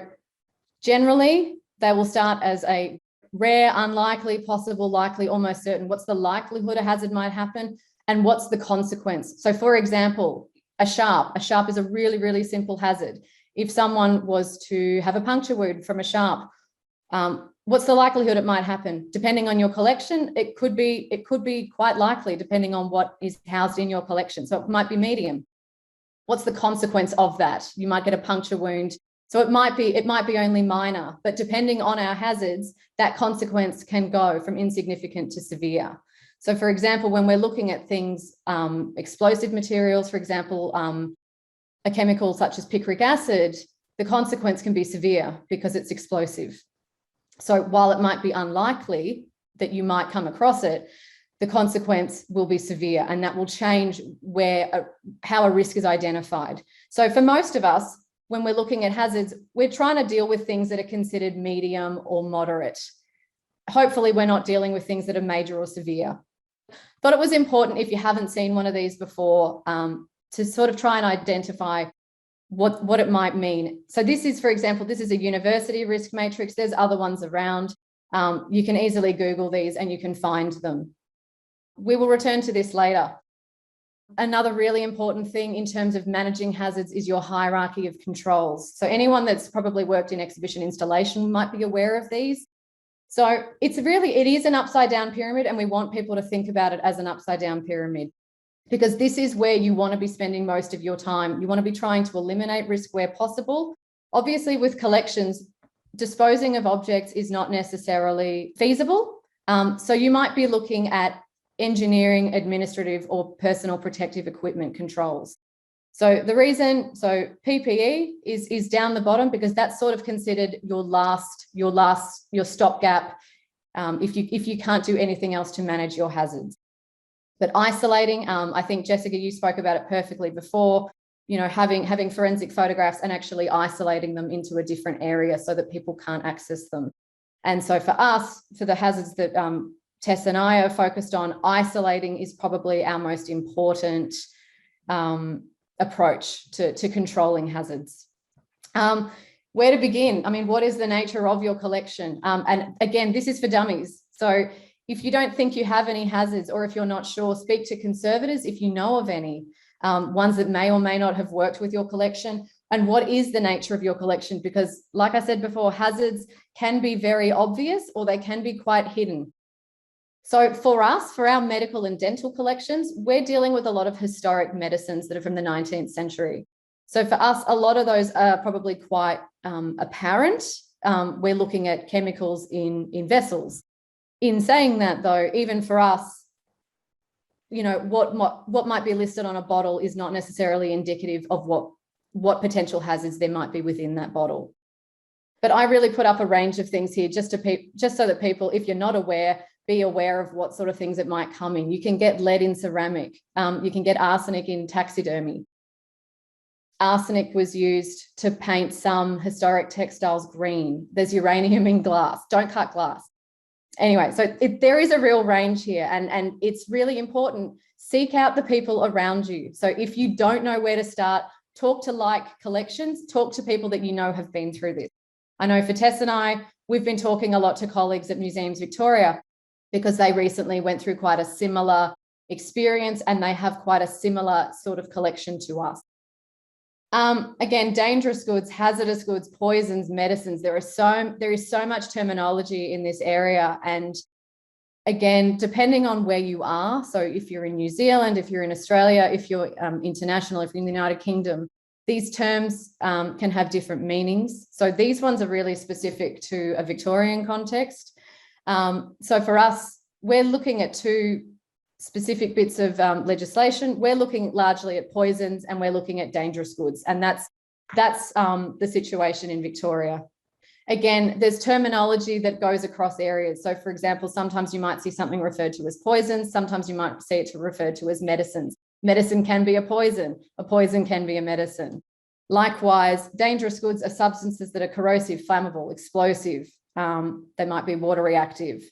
generally, they will start as a rare, unlikely, possible, likely, almost certain. What's the likelihood a hazard might happen? And what's the consequence? So for example, a sharp is a really, really simple hazard. If someone was to have a puncture wound from a sharp, what's the likelihood it might happen? Depending on your collection, it could be quite likely depending on what is housed in your collection. So it might be medium. What's the consequence of that? You might get a puncture wound. So it might be only minor, but depending on our hazards, that consequence can go from insignificant to severe. So for example, when we're looking at things, explosive materials, for example, a chemical such as picric acid, the consequence can be severe because it's explosive. So while it might be unlikely that you might come across it, the consequence will be severe, and that will change how a risk is identified. So for most of us, when we're looking at hazards, we're trying to deal with things that are considered medium or moderate. Hopefully we're not dealing with things that are major or severe. Thought it was important, if you haven't seen one of these before, to sort of try and identify what it might mean. So this is, for example, this is a university risk matrix. There's other ones around. You can easily Google these and you can find them. We will return to this later. Another really important thing in terms of managing hazards is your hierarchy of controls. So anyone that's probably worked in exhibition installation might be aware of these. So it is an upside down pyramid, and we want people to think about it as an upside down pyramid, because this is where you want to be spending most of your time. You want to be trying to eliminate risk where possible. Obviously, with collections, disposing of objects is not necessarily feasible. So you might be looking at engineering, administrative, or personal protective equipment controls. So the reason, PPE is down the bottom because that's sort of considered your stopgap if you can't do anything else to manage your hazards. But isolating, I think, Jessica, you spoke about it perfectly before, having forensic photographs and actually isolating them into a different area so that people can't access them. And so for us, for the hazards that Tess and I are focused on, isolating is probably our most important approach to controlling hazards. Where to begin? I mean, what is the nature of your collection? And again, this is for dummies. So if you don't think you have any hazards, or if you're not sure, speak to conservators if you know of any, ones that may or may not have worked with your collection. And what is the nature of your collection? Because like I said before, hazards can be very obvious or they can be quite hidden. So for us, for our medical and dental collections, we're dealing with a lot of historic medicines that are from the 19th century. So for us, a lot of those are probably quite apparent. We're looking at chemicals in vessels. In saying that, though, even for us, what might be listed on a bottle is not necessarily indicative of what potential hazards there might be within that bottle. But I really put up a range of things here just so that people, if you're not aware, be aware of what sort of things it might come in. You can get lead in ceramic. You can get arsenic in taxidermy. Arsenic was used to paint some historic textiles green. There's uranium in glass. Don't cut glass. Anyway, so there is a real range here, and it's really important. Seek out the people around you. So if you don't know where to start, talk to like collections, talk to people that you know have been through this. I know for Tess and I, we've been talking a lot to colleagues at Museums Victoria because they recently went through quite a similar experience and they have quite a similar sort of collection to us. Again, dangerous goods, hazardous goods, poisons, medicines. There is so much terminology in this area. And again, depending on where you are, so if you're in New Zealand, if you're in Australia, if you're international, if you're in the United Kingdom, these terms can have different meanings. So these ones are really specific to a Victorian context. So for us, we're looking at two specific bits of legislation. We're looking largely at poisons and we're looking at dangerous goods. And that's the situation in Victoria. Again, there's terminology that goes across areas. So for example, sometimes you might see something referred to as poisons. Sometimes you might see it referred to as medicines. Medicine can be a poison can be a medicine. Likewise, dangerous goods are substances that are corrosive, flammable, explosive. They might be water reactive.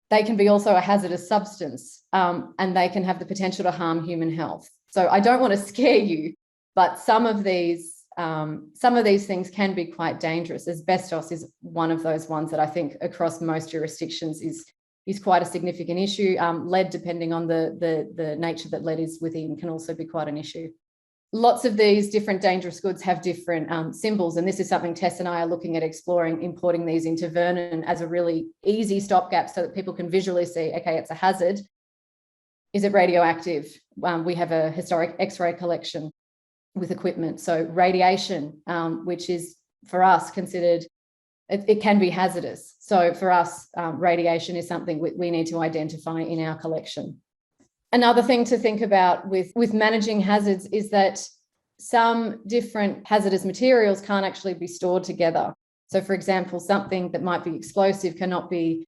They can be also a hazardous substance, and they can have the potential to harm human health. So I don't want to scare you, but some of these things can be quite dangerous. Asbestos is one of those ones that I think across most jurisdictions is quite a significant issue. Lead, depending on the nature that lead is within, can also be quite an issue. Lots of these different dangerous goods have different symbols, and this is something Tess and I are looking at exploring, importing these into Vernon as a really easy stopgap so that people can visually see, okay, it's a hazard. Is it radioactive? We have a historic X-ray collection with equipment. So radiation, which is for us considered, it can be hazardous. So for us, radiation is something we need to identify in our collection. Another thing to think about with managing hazards is that some different hazardous materials can't actually be stored together. So, for example, something that might be explosive cannot be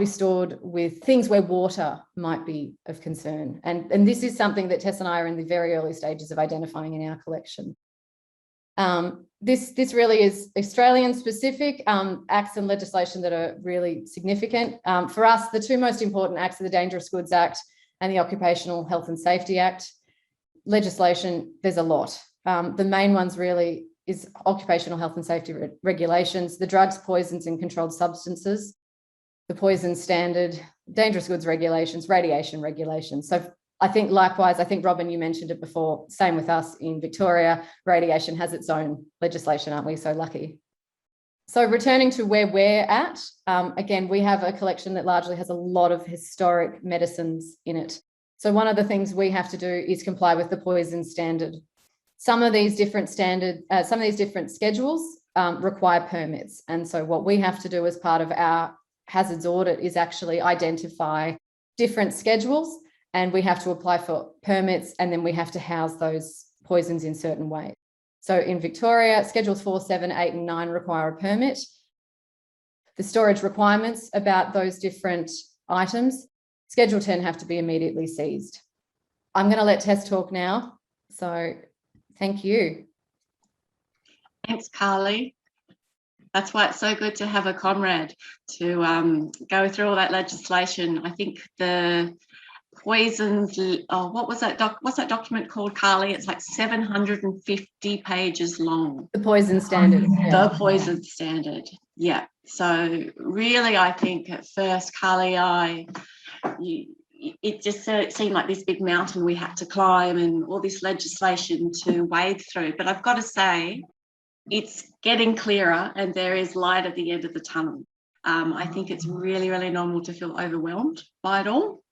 stored with things where water might be of concern. And this is something that Tess and I are in the very early stages of identifying in our collection. This really is Australian specific acts and legislation that are really significant. For us, the two most important acts are the Dangerous Goods Act and the Occupational Health and Safety Act. Legislation, there's a lot. The main ones really is occupational health and safety regulations, the drugs, poisons and controlled substances, the poison standard, dangerous goods regulations, radiation regulations. So I think likewise, Robyn, you mentioned it before, same with us in Victoria, radiation has its own legislation, aren't we? So lucky. So returning to where we're at, again, we have a collection that largely has a lot of historic medicines in it. So one of the things we have to do is comply with the poison standard. Some of these different schedules require permits. And so what we have to do as part of our hazards audit is actually identify different schedules, and we have to apply for permits, and then we have to house those poisons in certain ways. So in Victoria, schedules 4, 7, 8 and 9 require a permit. The storage requirements about those different items, schedule 10 have to be immediately seized. I'm going to let Tess talk now. So thank you. Thanks, Carly. That's why it's so good to have a comrade to go through all that legislation. I think the poisons, what's that document called, Carly? It's like 750 pages long. The poison standard. The poison standard. Yeah. So really, I think at first, Carly, it just seemed like this big mountain we had to climb and all this legislation to wade through. But I've got to say, it's getting clearer and there is light at the end of the tunnel. I think it's really, really normal to feel overwhelmed by it all.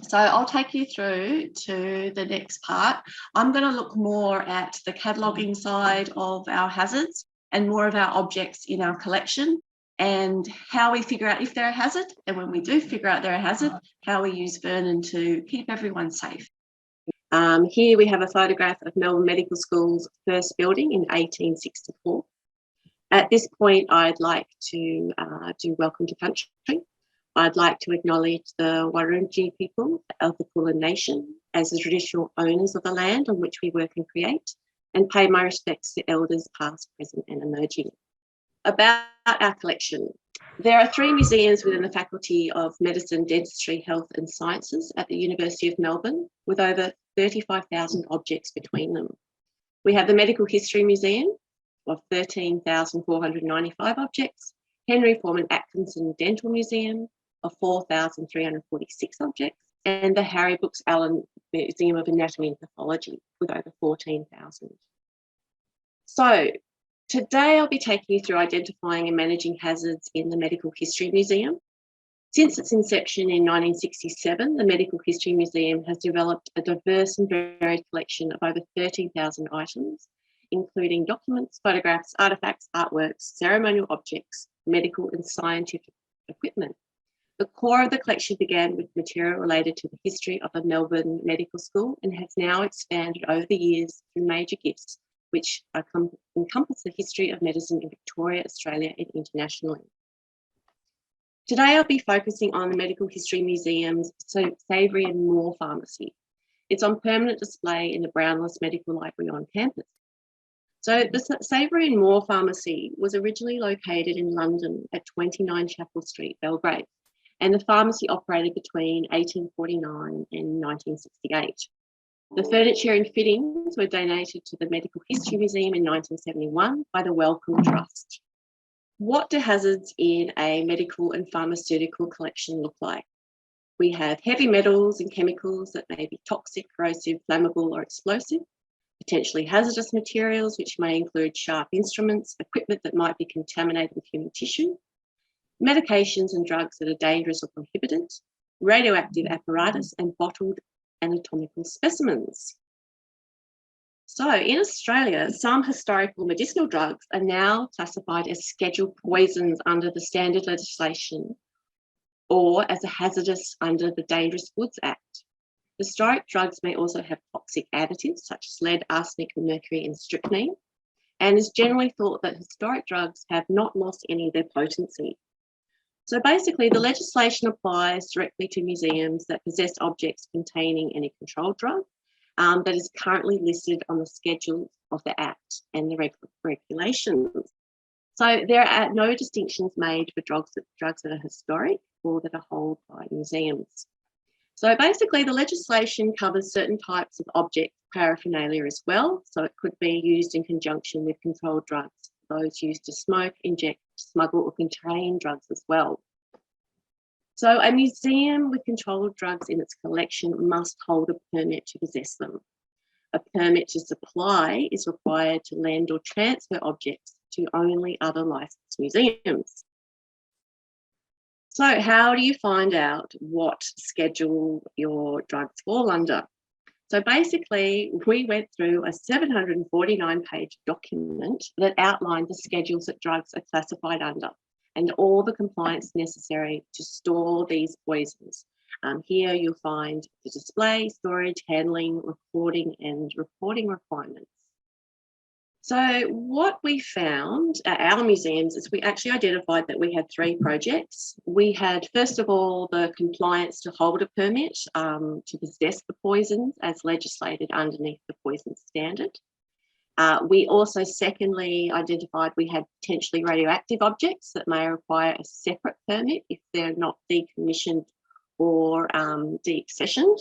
So I'll take you through to the next part. I'm going to look more at the cataloguing side of our hazards and more of our objects in our collection and how we figure out if they're a hazard, and when we do figure out they're a hazard, how we use Vernon to keep everyone safe. Here we have a photograph of Melbourne Medical School's first building in 1864. At this point, I'd like to do Welcome to Country. I'd like to acknowledge the Wurundjeri people of the Kulin Nation as the traditional owners of the land on which we work and create, and pay my respects to elders past, present and emerging. About our collection, there are 3 museums within the Faculty of Medicine, Dentistry, Health and Sciences at the University of Melbourne, with over 35,000 objects between them. We have the Medical History Museum of 13,495 objects, Henry Forman Atkinson Dental Museum of 4,346 objects, and the Harry Brooks Allen Museum of Anatomy and Pathology with over 14,000. So today I'll be taking you through identifying and managing hazards in the Medical History Museum. Since its inception in 1967, the Medical History Museum has developed a diverse and varied collection of over 13,000 items, including documents, photographs, artefacts, artworks, ceremonial objects, medical and scientific equipment. The core of the collection began with material related to the history of the Melbourne Medical School and has now expanded over the years through major gifts, which encompass the history of medicine in Victoria, Australia and internationally. Today I'll be focusing on the Medical History Museum's Savory and Moore Pharmacy. It's on permanent display in the Brownless Medical Library on campus. So the Savory and Moore Pharmacy was originally located in London at 29 Chapel Street, Belgrade, and the pharmacy operated between 1849 and 1968. The furniture and fittings were donated to the Medical History Museum in 1971 by the Wellcome Trust. What do hazards in a medical and pharmaceutical collection look like? We have heavy metals and chemicals that may be toxic, corrosive, flammable or explosive, potentially hazardous materials, which may include sharp instruments, equipment that might be contaminated with human tissue, medications and drugs that are dangerous or prohibited, radioactive apparatus and bottled anatomical specimens. So in Australia, some historical medicinal drugs are now classified as scheduled poisons under the standard legislation or as a hazardous under the Dangerous Goods Act. Historic drugs may also have toxic additives such as lead, arsenic, mercury, and strychnine, and it's generally thought that historic drugs have not lost any of their potency. So basically, the legislation applies directly to museums that possess objects containing any controlled drug that is currently listed on the schedule of the Act and the regulations. So there are no distinctions made for drugs that are historic or that are held by museums. So basically, the legislation covers certain types of object paraphernalia as well. So it could be used in conjunction with controlled drugs, those used to smoke, inject, smuggle, or contain drugs as well. So a museum with controlled drugs in its collection must hold a permit to possess them. A permit to supply is required to lend or transfer objects to only other licensed museums. So how do you find out what schedule your drugs fall under? So basically, we went through a 749-page document that outlined the schedules that drugs are classified under and all the compliance necessary to store these poisons. Here you'll find the display, storage, handling, recording, and reporting requirements. So what we found at our museums is we actually identified that we had 3 projects. We had, first of all, the compliance to hold a permit to possess the poisons as legislated underneath the poison standard. We also, secondly, identified we had potentially radioactive objects that may require a separate permit if they're not decommissioned or deaccessioned.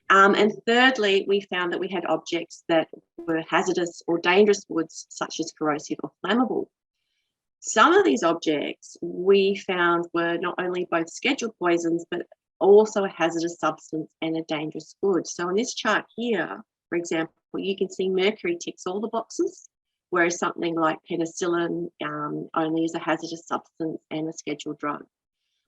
And thirdly, we found that we had objects that were hazardous or dangerous woods, such as corrosive or flammable. Some of these objects we found were not only both scheduled poisons, but also a hazardous substance and a dangerous good. So in this chart here, for example, you can see mercury ticks all the boxes, whereas something like penicillin only is a hazardous substance and a scheduled drug.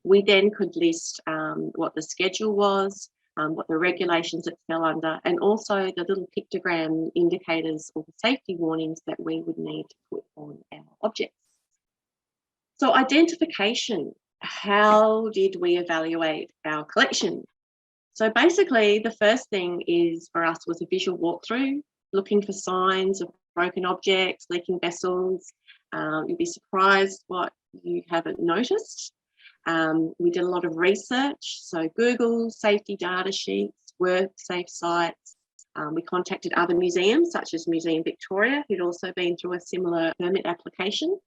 We then could list what the schedule was, what the regulations it fell under, and also the little pictogram indicators or the safety warnings that we would need to put on our objects. So identification, how did we evaluate our collection? So basically the first thing for us was a visual walkthrough, looking for signs of broken objects, leaking vessels. You'd be surprised what you haven't noticed. We did a lot of research, so Google, safety data sheets, WorkSafe sites. We contacted other museums such as Museum Victoria, who'd also been through a similar permit application.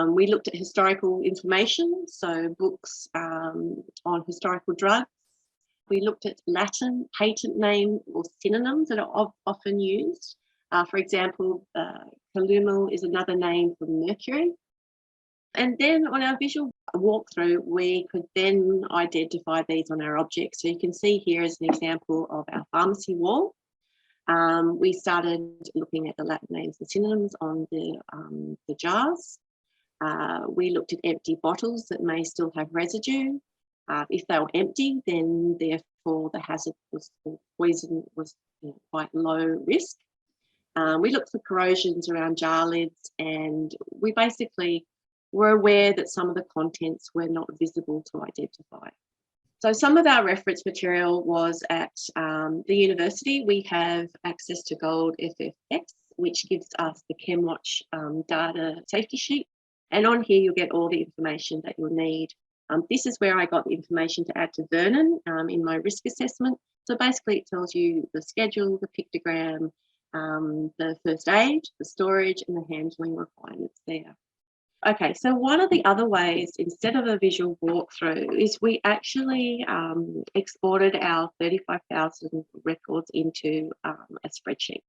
We looked at historical information, so books on historical drugs. We looked at Latin patent name or synonyms that are often used. For example, calumel is another name for mercury. And then on our visual walkthrough, we could then identify these on our objects. So you can see here as an example of our pharmacy wall. We started looking at the Latin names and synonyms on the jars. We looked at empty bottles that may still have residue. If they were empty, then therefore the hazard or poison was quite low risk. We looked for corrosions around jar lids, and we basically were aware that some of the contents were not visible to identify. So some of our reference material was at the university. We have access to Gold FFX, which gives us the ChemWatch data safety sheet. And on here, you'll get all the information that you'll need. This is where I got the information to add to Vernon in my risk assessment. So basically it tells you the schedule, the pictogram, the first aid, the storage, and the handling requirements there. Okay, so one of the other ways, instead of a visual walkthrough, is we actually exported our 35,000 records into a spreadsheet.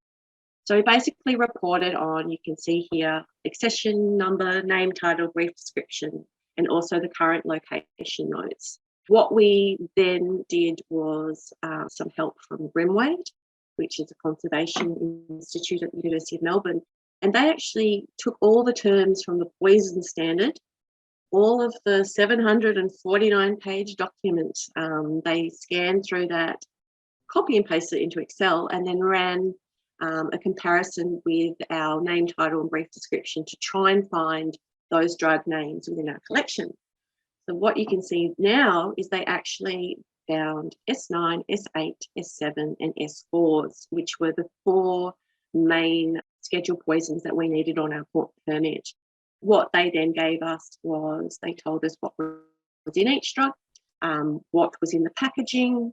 So we basically reported on, you can see here, accession number, name, title, brief description, and also the current location notes. What we then did was some help from Grimwade, which is a conservation institute at the University of Melbourne. And they actually took all the terms from the poison standard, all of the 749-page document. They scanned through that, copy and pasted it into Excel, and then ran a comparison with our name, title, and brief description to try and find those drug names within our collection. So what you can see now is they actually found S9, S8, S7 and S4s, which were the 4 main scheduled poisons that we needed on our permit. What they then gave us was they told us what was in each drug, what was in the packaging,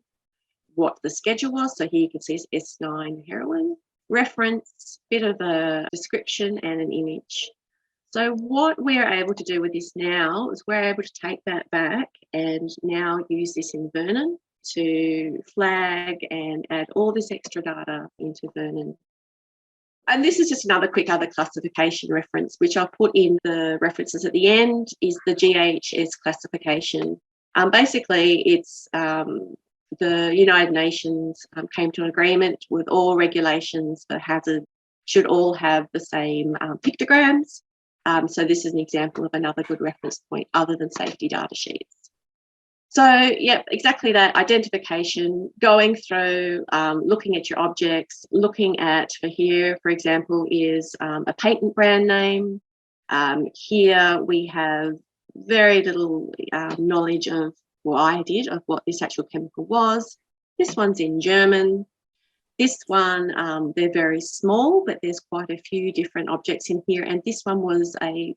what the schedule was. So here you can see it's S9 heroin, reference, bit of a description and an image. So what we're able to do with this now is we're able to take that back and now use this in Vernon to flag and add all this extra data into Vernon. And this is just another quick other classification reference, which I'll put in the references at the end, is the GHS classification. Basically, it's the United Nations came to an agreement with all regulations for hazard should all have the same pictograms. So this is an example of another good reference point other than safety data sheets. So, yeah, exactly that, identification, going through, looking at your objects, looking at, for here, for example, is a patent brand name. Here we have very little knowledge of, well, I did, of what this actual chemical was. This one's in German. This one, they're very small, but there's quite a few different objects in here. And this one was a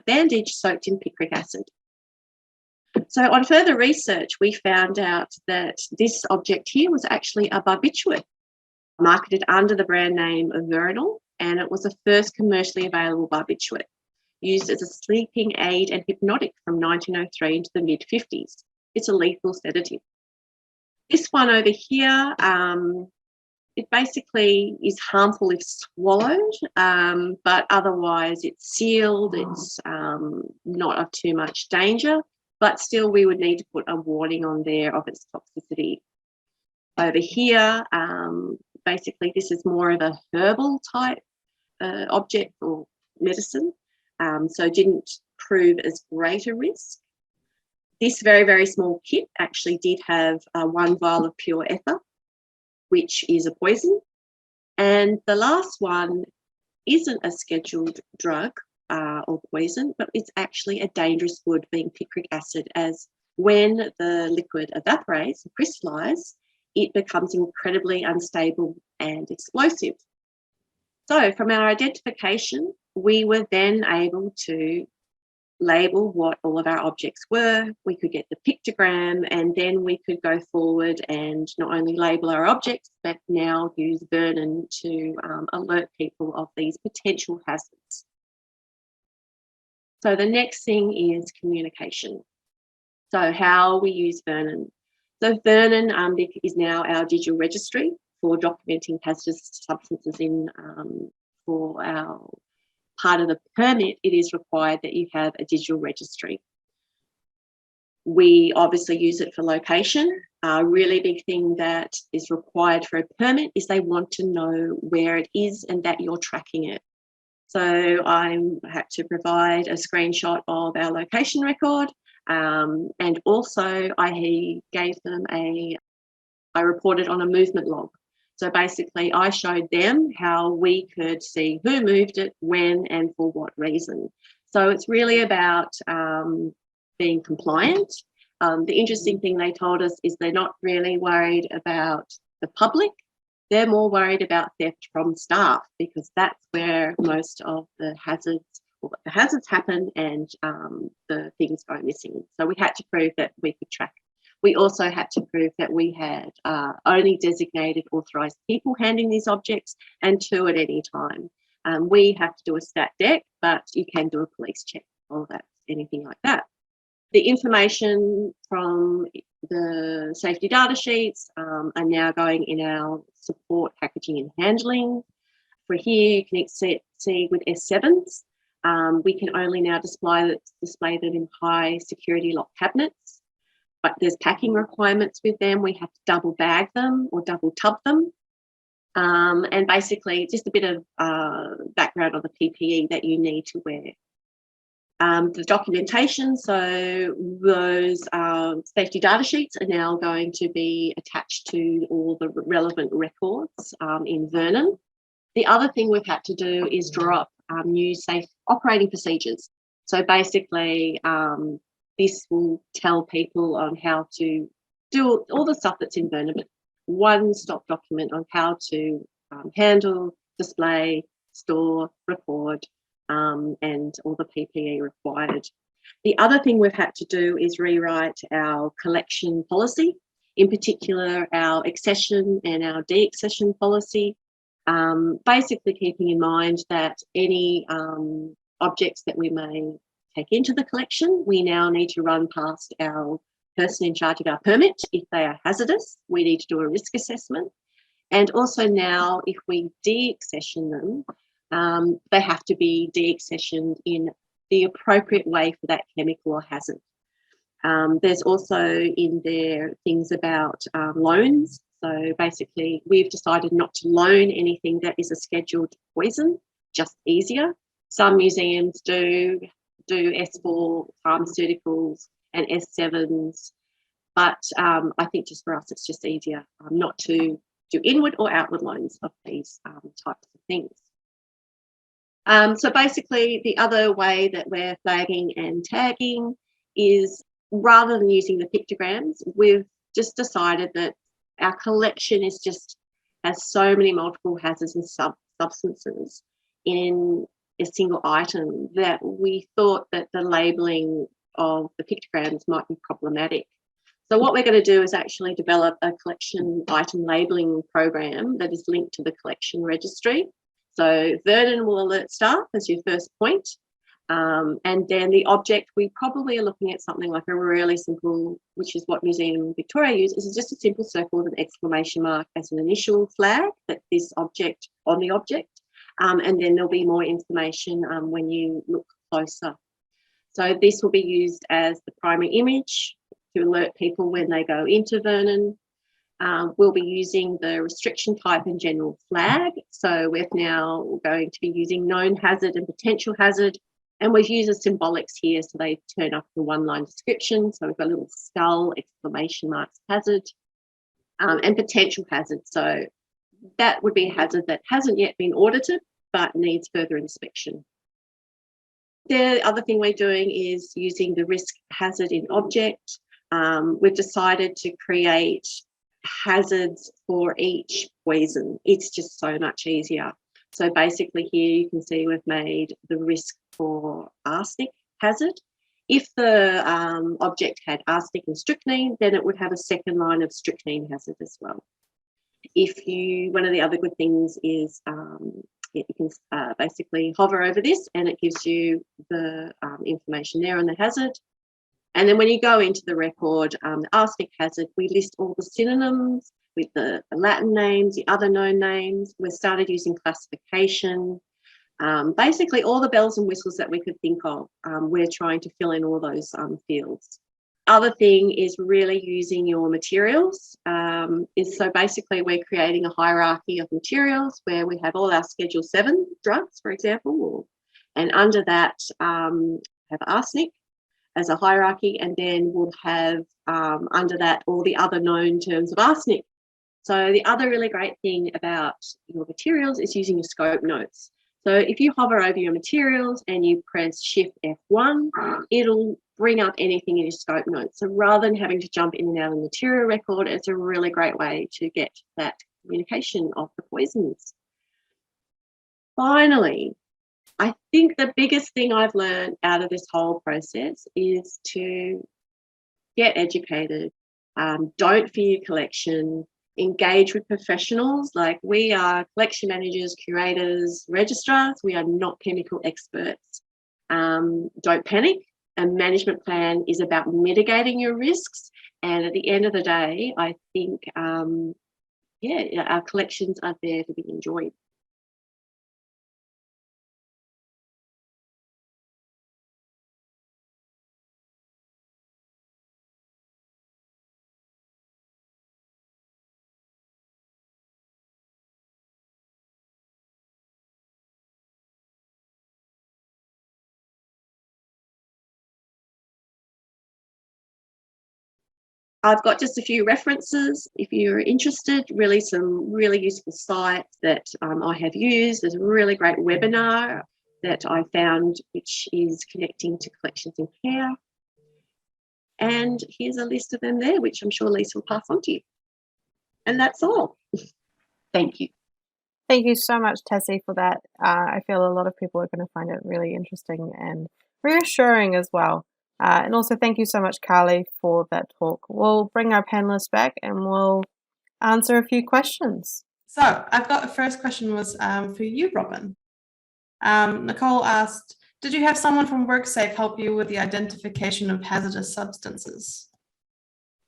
bandage soaked in picric acid. So on further research, we found out that this object here was actually a barbiturate marketed under the brand name of Vernon, and it was the first commercially available barbiturate used as a sleeping aid and hypnotic from 1903 into the mid-50s. It's a lethal sedative. This one over here, it basically is harmful if swallowed, but otherwise it's sealed, it's not of too much danger. But still, we would need to put a warning on there of its toxicity. Over here, basically, this is more of a herbal type object or medicine, so didn't prove as great a risk. This very, very small kit actually did have 1 vial of pure ether, which is a poison. And the last one isn't a scheduled drug, or poison, but it's actually a dangerous wood, being picric acid, as when the liquid evaporates, crystallizes, it becomes incredibly unstable and explosive. So from our identification, we were then able to label what all of our objects were. We could get the pictogram, and then we could go forward and not only label our objects, but now use Vernon to alert people of these potential hazards. So the next thing is communication. So how we use Vernon. So Vernon is now our digital registry for documenting hazardous substances in for our part of the permit. It is required that you have a digital registry. We obviously use it for location. A really big thing that is required for a permit is they want to know where it is and that you're tracking it. So I had to provide a screenshot of our location record, and also I gave them I reported on a movement log. So basically I showed them how we could see who moved it, when and for what reason. So it's really about being compliant. The interesting thing they told us is they're not really worried about the public. They're more worried about theft from staff, because that's where most of the hazards happen and the things go missing. So we had to prove that we could track. We also had to prove that we had only designated authorised people handling these objects, and 2 at any time. We have to do a stat dec, but you can do a police check or that, anything like that. The information from the safety data sheets are now going in our support packaging and handling. For here, you can see with S7s, we can only now display them in high security lock cabinets, but there's packing requirements with them. We have to double bag them or double tub them. And basically just a bit of background on the PPE that you need to wear. The documentation, so those safety data sheets are now going to be attached to all the relevant records in Vernon. The other thing we've had to do is draw up new safe operating procedures. So basically, this will tell people on how to do all the stuff that's in Vernon, but one-stop document on how to handle, display, store, record, and all the PPE required. The other thing we've had to do is rewrite our collection policy, in particular our accession and our de-accession policy, basically keeping in mind that any objects that we may take into the collection, we now need to run past our person in charge of our permit. If they are hazardous, we need to do a risk assessment. And also now, if we de-accession them, they have to be de-accessioned in the appropriate way for that chemical or hazard. There's also in there things about loans. So basically, we've decided not to loan anything that is a scheduled poison, just easier. Some museums do S4 pharmaceuticals and S7s, but I think just for us, it's just easier not to do inward or outward loans of these types of things. So basically, the other way that we're flagging and tagging is, rather than using the pictograms, we've just decided that our collection has so many multiple hazards and substances in a single item that we thought that the labelling of the pictograms might be problematic. So what we're going to do is actually develop a collection item labelling program that is linked to the collection registry. So Vernon will alert staff as your first point. And then the object, we probably are looking at something like a really simple, which is what Museum Victoria uses, is just a simple circle with an exclamation mark as an initial flag that this object on the object. And then there'll be more information when you look closer. So this will be used as the primary image to alert people when they go into Vernon. We'll be using the restriction type and general flag. So we're now going to be using known hazard and potential hazard. And we've used the symbolics here so they turn up the one-line description. So we've got a little skull, exclamation marks, hazard, and potential hazard. So that would be a hazard that hasn't yet been audited but needs further inspection. The other thing we're doing is using the risk hazard in object. We've decided to create hazards for each poison. It's just so much easier. So basically here you can see we've made the risk for arsenic hazard. If the object had arsenic and strychnine, then it would have a second line of strychnine hazard as well. One of the other good things is you can basically hover over this and it gives you the information there on the hazard. And then when you go into the record, the arsenic hazard, we list all the synonyms with the Latin names, the other known names. We've started using classification. Basically all the bells and whistles that we could think of, we're trying to fill in all those fields. Other thing is really using your materials. So basically we're creating a hierarchy of materials where we have all our Schedule 7 drugs, for example, and under that have arsenic as a hierarchy, and then we'll have under that all the other known terms of arsenic. So the other really great thing about your materials is using your scope notes. So if you hover over your materials and you press Shift F1, it'll bring up anything in your scope notes. So rather than having to jump in and out of the material record, it's a really great way to get that communication of the poisons. Finally, I think the biggest thing I've learned out of this whole process is to get educated, don't fear collection, engage with professionals. Like, we are collection managers, curators, registrars. We are not chemical experts. Don't panic. A management plan is about mitigating your risks. And at the end of the day, I think, our collections are there to be enjoyed. I've got just a few references if you're interested, really some really useful sites that I have used. There's a really great webinar that I found which is connecting to collections and care. And here's a list of them there, which I'm sure Leisa will pass on to you. And that's all. Thank you. Thank you so much, Tessie, for that. I feel a lot of people are going to find it really interesting and reassuring as well. And also thank you so much, Carly, for that talk. We'll bring our panelists back and we'll answer a few questions. So I've got the first question was for you, Robyn. Nicole asked, did you have someone from WorkSafe help you with the identification of hazardous substances?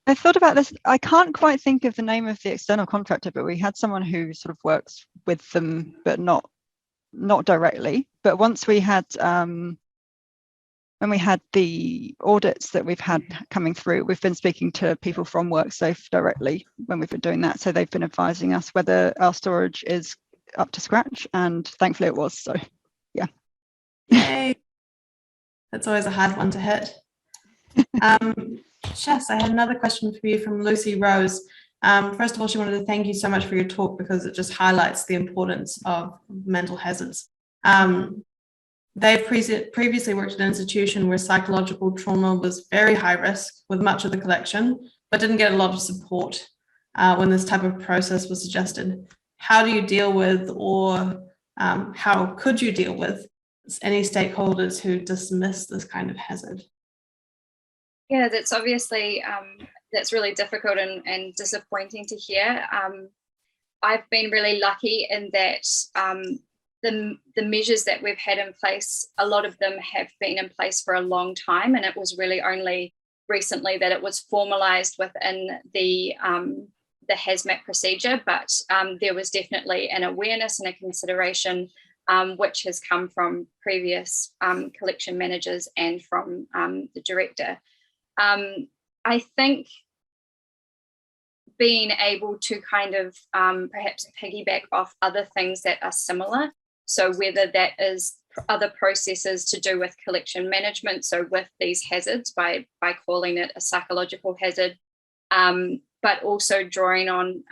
I thought about this. I can't quite think of the name of the external contractor, but we had someone who sort of works with them, but not directly. But once we had, when we had the audits that we've had coming through, we've been speaking to people from WorkSafe directly when we've been doing that. So they've been advising us whether our storage is up to scratch, and thankfully it was. So, yeah. Yay! That's always a hard one to hit. Jess, I had another question for you from Lucy Rose. First of all, she wanted to thank you so much for your talk because it just highlights the importance of mental hazards. They've previously worked at an institution where psychological trauma was very high risk with much of the collection, but didn't get a lot of support when this type of process was suggested. How do you deal with, or how could you deal with any stakeholders who dismiss this kind of hazard? Yeah, that's obviously, that's really difficult and disappointing to hear. I've been really lucky in that the measures that we've had in place, a lot of them have been in place for a long time, and it was really only recently that it was formalised within the hazmat procedure, but there was definitely an awareness and a consideration which has come from previous collection managers and from the director. I think being able to kind of perhaps piggyback off other things that are similar, so whether that is other processes to do with collection management, so with these hazards by calling it a psychological hazard, but also drawing on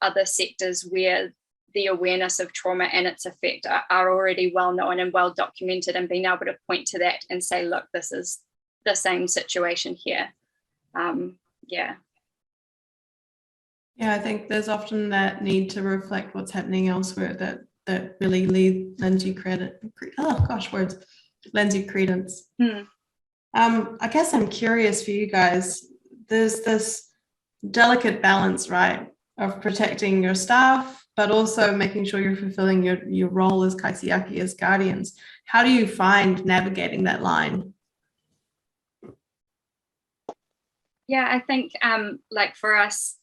other sectors where the awareness of trauma and its effect are already well known and well documented, and being able to point to that and say, look, this is the same situation here. Yeah, I think there's often that need to reflect what's happening elsewhere that really lends you lends you credence. I guess I'm curious for you guys, there's this delicate balance, right, of protecting your staff, but also making sure you're fulfilling your role as kaitiaki, as guardians. How do you find navigating that line? Yeah, I think like for us,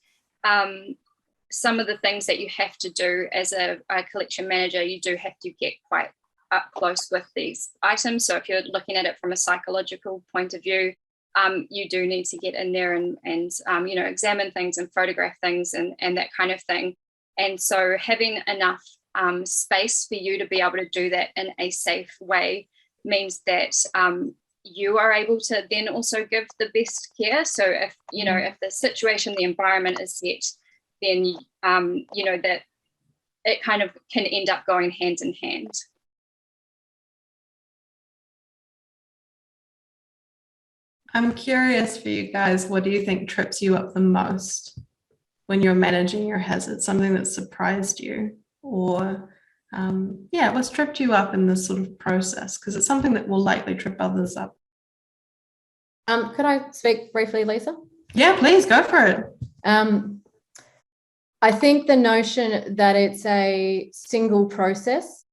some of the things that you have to do as a collection manager, you do have to get quite up close with these items. So if you're looking at it from a psychological point of view, you do need to get in there and examine things and photograph things and that kind of thing. And so having enough space for you to be able to do that in a safe way means that you are able to then also give the best care. So if the situation, the environment is set, then that it kind of can end up going hand in hand. I'm curious for you guys, what do you think trips you up the most when you're managing your hazards? Something that surprised you, or what's tripped you up in this sort of process? Because it's something that will likely trip others up. Could I speak briefly, Leisa? Yeah, please go for it. I think the notion that it's a single process,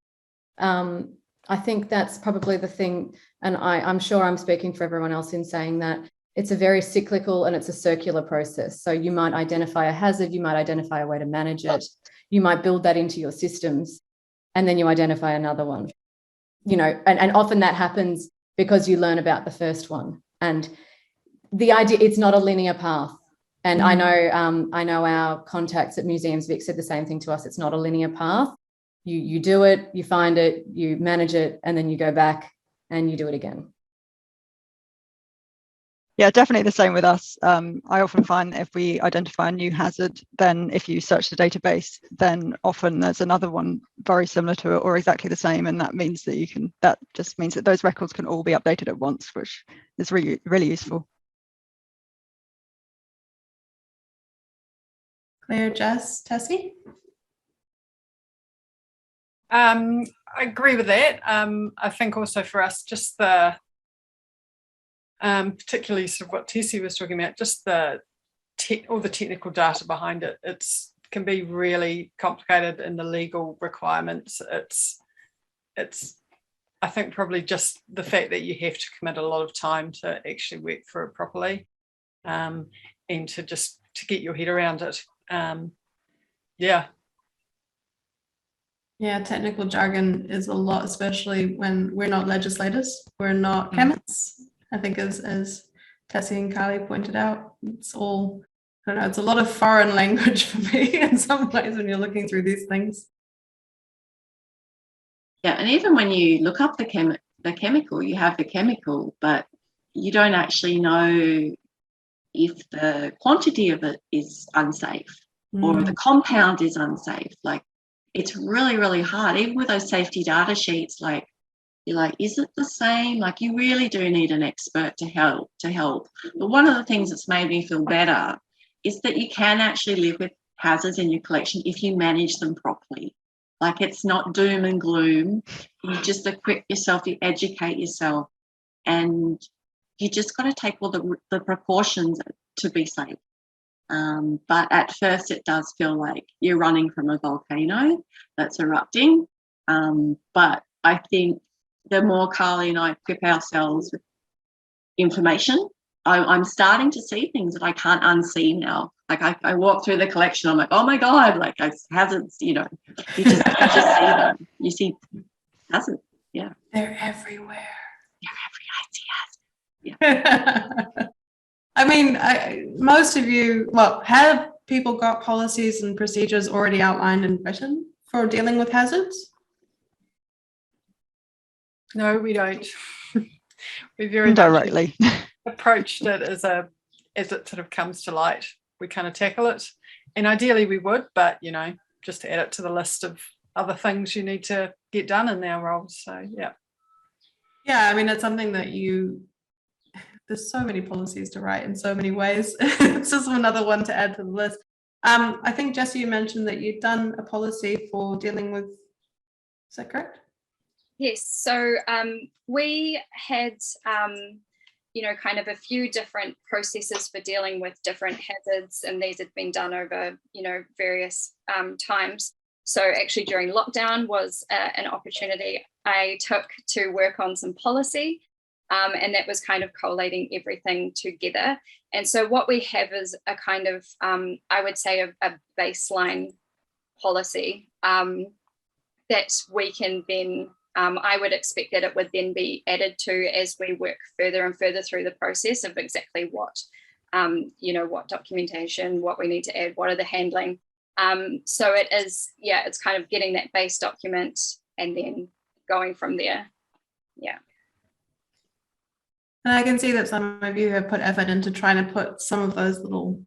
I think that's probably the thing, and I'm sure I'm speaking for everyone else in saying that it's a very cyclical and it's a circular process. So you might identify a hazard, you might identify a way to manage it, you might build that into your systems, and then you identify another one. And often that happens because you learn about the first one. And the idea, it's not a linear path. And I know our contacts at Museums Vic said the same thing to us. It's not a linear path. You do it, you find it, you manage it, and then you go back and you do it again. Yeah, definitely the same with us. I often find that if we identify a new hazard, then if you search the database, then often there's another one very similar to it or exactly the same. And that means that that just means that those records can all be updated at once, which is really, really useful. Claire, Jess, Tessie? I agree with that. I think also for us, just the particularly sort of what Tessie was talking about, just all the technical data behind it. Can be really complicated in the legal requirements. It's I think probably just the fact that you have to commit a lot of time to actually work through it properly, and to get your head around it. Yeah, technical jargon is a lot, especially when we're not legislators, we're not chemists. I think as Tessie and Carly pointed out, it's all, I don't know, it's a lot of foreign language for me in some ways when you're looking through these things. Yeah, and even when you look up the chemical, you have the chemical, but you don't actually know if the quantity of it is unsafe or the compound is unsafe. Like, it's really, really hard. Even with those safety data sheets, like, you're like, is it the same? Like, you really do need an expert to help. But one of the things that's made me feel better is that you can actually live with hazards in your collection if you manage them properly. Like, it's not doom and gloom. You just equip yourself, you educate yourself, and you just got to take all the precautions to be safe. But at first it does feel like you're running from a volcano that's erupting. But I think the more Carly and I equip ourselves with information, I'm starting to see things that I can't unsee now. Like, I walk through the collection, I'm like, oh my God, like, hazards, you just see them. You see hazards, yeah. They're everywhere. Yeah. I mean, most of you, have people got policies and procedures already outlined and written for dealing with hazards? No, we don't. We very Indirectly approached it as it sort of comes to light. We kind of tackle it, and ideally we would, but just to add it to the list of other things you need to get done in our roles. So yeah. I mean, it's something that there's so many policies to write in so many ways. It's just another one to add to the list. I think, Jessie, you mentioned that you'd done a policy for dealing with, is that correct? Yes, so we had, kind of a few different processes for dealing with different hazards, and these had been done over, various times. So actually during lockdown was an opportunity I took to work on some policy, and that was kind of collating everything together. And so what we have is a kind of, I would say, a baseline policy that we can then, I would expect that it would then be added to as we work further and further through the process of exactly what, what documentation, what we need to add, what are the handling. So it is, it's kind of getting that base document and then going from there. Yeah. And I can see that some of you have put effort into trying to put some of those little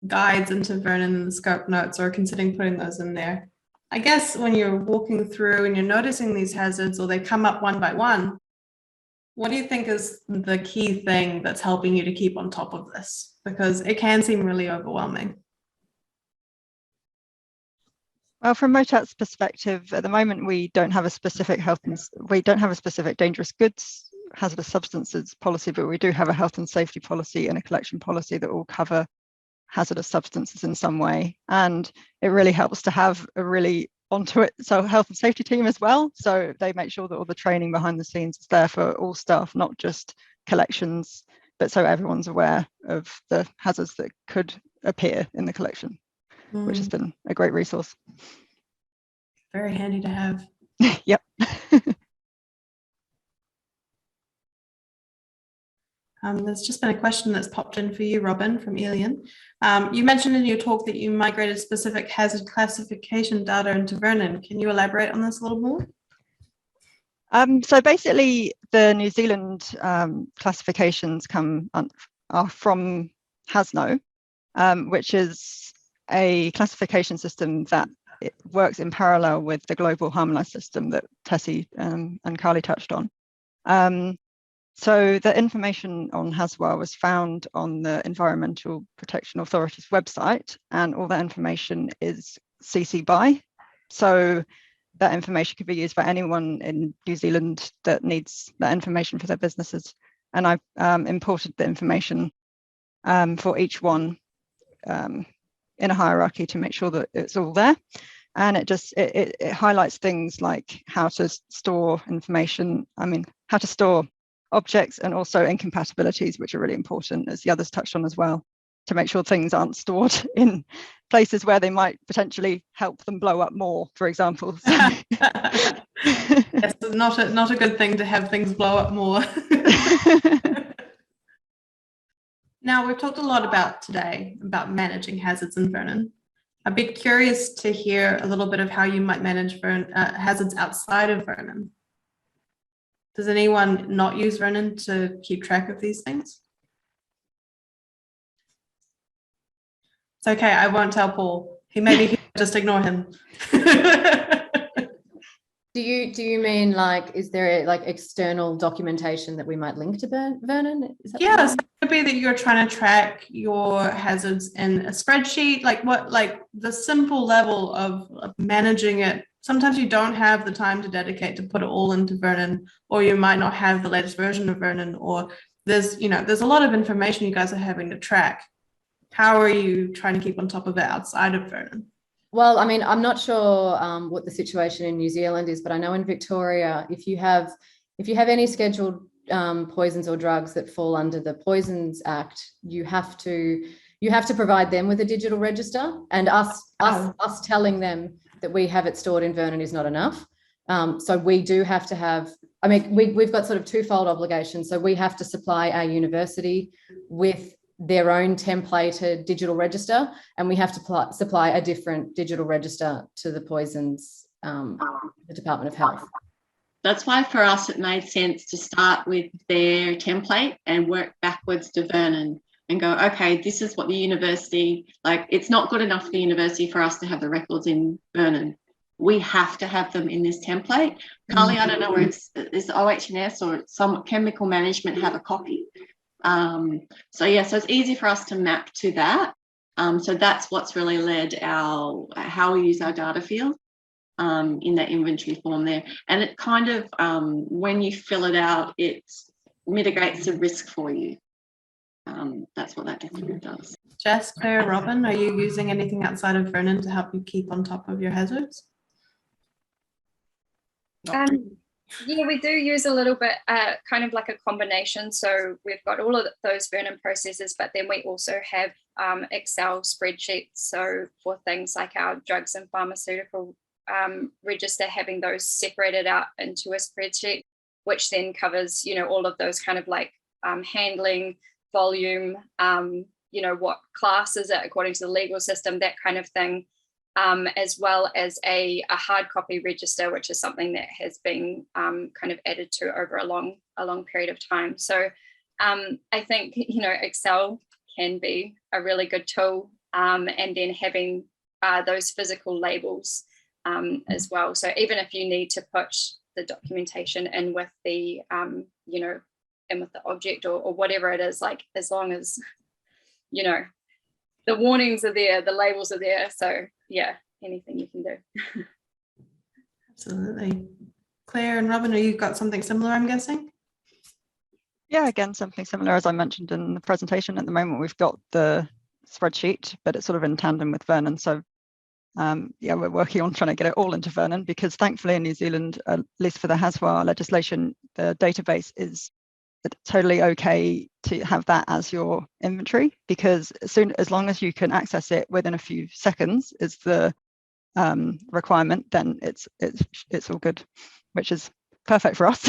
guides into Vernon and the scope notes, or considering putting those in there. I guess when you're walking through and you're noticing these hazards, or they come up one by one, what do you think is the key thing that's helping you to keep on top of this? Because it can seem really overwhelming. Well, from MOTAT's perspective, at the moment, we don't have a specific dangerous goods, hazardous substances policy, but we do have a health and safety policy and a collection policy that will cover hazardous substances in some way. And it really helps to have a really onto it, so health and safety team as well. So they make sure that all the training behind the scenes is there for all staff, not just collections, but so everyone's aware of the hazards that could appear in the collection, which has been a great resource. Very handy to have. Yep. There's just been a question that's popped in for you, Robyn, from Elian. You mentioned in your talk that you migrated specific hazard classification data into Vernon. Can you elaborate on this a little more? So basically, the New Zealand classifications are from HAZNO, which is a classification system that it works in parallel with the global harmonised system that Tessie and Carly touched on. So the information on Haswell was found on the Environmental Protection Authority's website, and all that information is CC BY. So that information could be used by anyone in New Zealand that needs that information for their businesses. And I've imported the information for each one in a hierarchy to make sure that it's all there. And it highlights things like how to store information, how to store objects, and also incompatibilities, which are really important, as the others touched on as well, to make sure things aren't stored in places where they might potentially help them blow up more, for example. It's not a good thing to have things blow up more. Now, we've talked a lot today about managing hazards in Vernon. I'd be curious to hear a little bit of how you might manage hazards outside of Vernon. Does anyone not use Vernon to keep track of these things? It's okay, I won't tell Paul. Maybe just ignore him. Do you mean, like, is there like external documentation that we might link to Vernon? Yeah, so it could be that you're trying to track your hazards in a spreadsheet, like the simple level of managing it. Sometimes you don't have the time to dedicate to put it all into Vernon, or you might not have the latest version of Vernon, or there's a lot of information you guys are having to track. How are you trying to keep on top of it outside of Vernon? Well, I mean, I'm not sure what the situation in New Zealand is, but I know in Victoria, if you have any scheduled poisons or drugs that fall under the Poisons Act, you have to provide them with a digital register, and us telling them that we have it stored in Vernon is not enough. So we do have to have, we've got sort of twofold obligations. So we have to supply our university with their own templated digital register, and we have to supply a different digital register to the Poisons, the Department of Health. That's why for us it made sense to start with their template and work backwards to Vernon and go, okay, this is what the university, like, it's not good enough for the university for us to have the records in Vernon. We have to have them in this template. Carly, I don't know where is OH&S or some chemical management have a copy. So it's easy for us to map to that. So that's what's really led how we use our data field in that inventory form there. And it kind of, when you fill it out, it mitigates the risk for you. That's what that document does. Jess, Claire, Robyn, are you using anything outside of Vernon to help you keep on top of your hazards? Yeah, we do use a little bit, kind of like a combination. So we've got all of those Vernon processes, but then we also have Excel spreadsheets. So for things like our drugs and pharmaceutical register, having those separated out into a spreadsheet, which then covers, all of those kind of like handling, volume, what class is it according to the legal system, that kind of thing. As well as a hard copy register, which is something that has been kind of added to over a long period of time. So I think, Excel can be a really good tool, and then having those physical labels as well. So even if you need to put the documentation in with the, and with the object or whatever it is, like, as long as, the warnings are there, the labels are there. So yeah, anything you can do. Absolutely. Claire and Robyn, you've got something similar, I'm guessing? Yeah, again, something similar. As I mentioned in the presentation, at the moment we've got the spreadsheet, but it's sort of in tandem with Vernon. So we're working on trying to get it all into Vernon, because thankfully in New Zealand, at least for the HASWA legislation, the database is totally okay to have that as your inventory, because as long as you can access it within a few seconds is the requirement, then it's all good, which is perfect for us.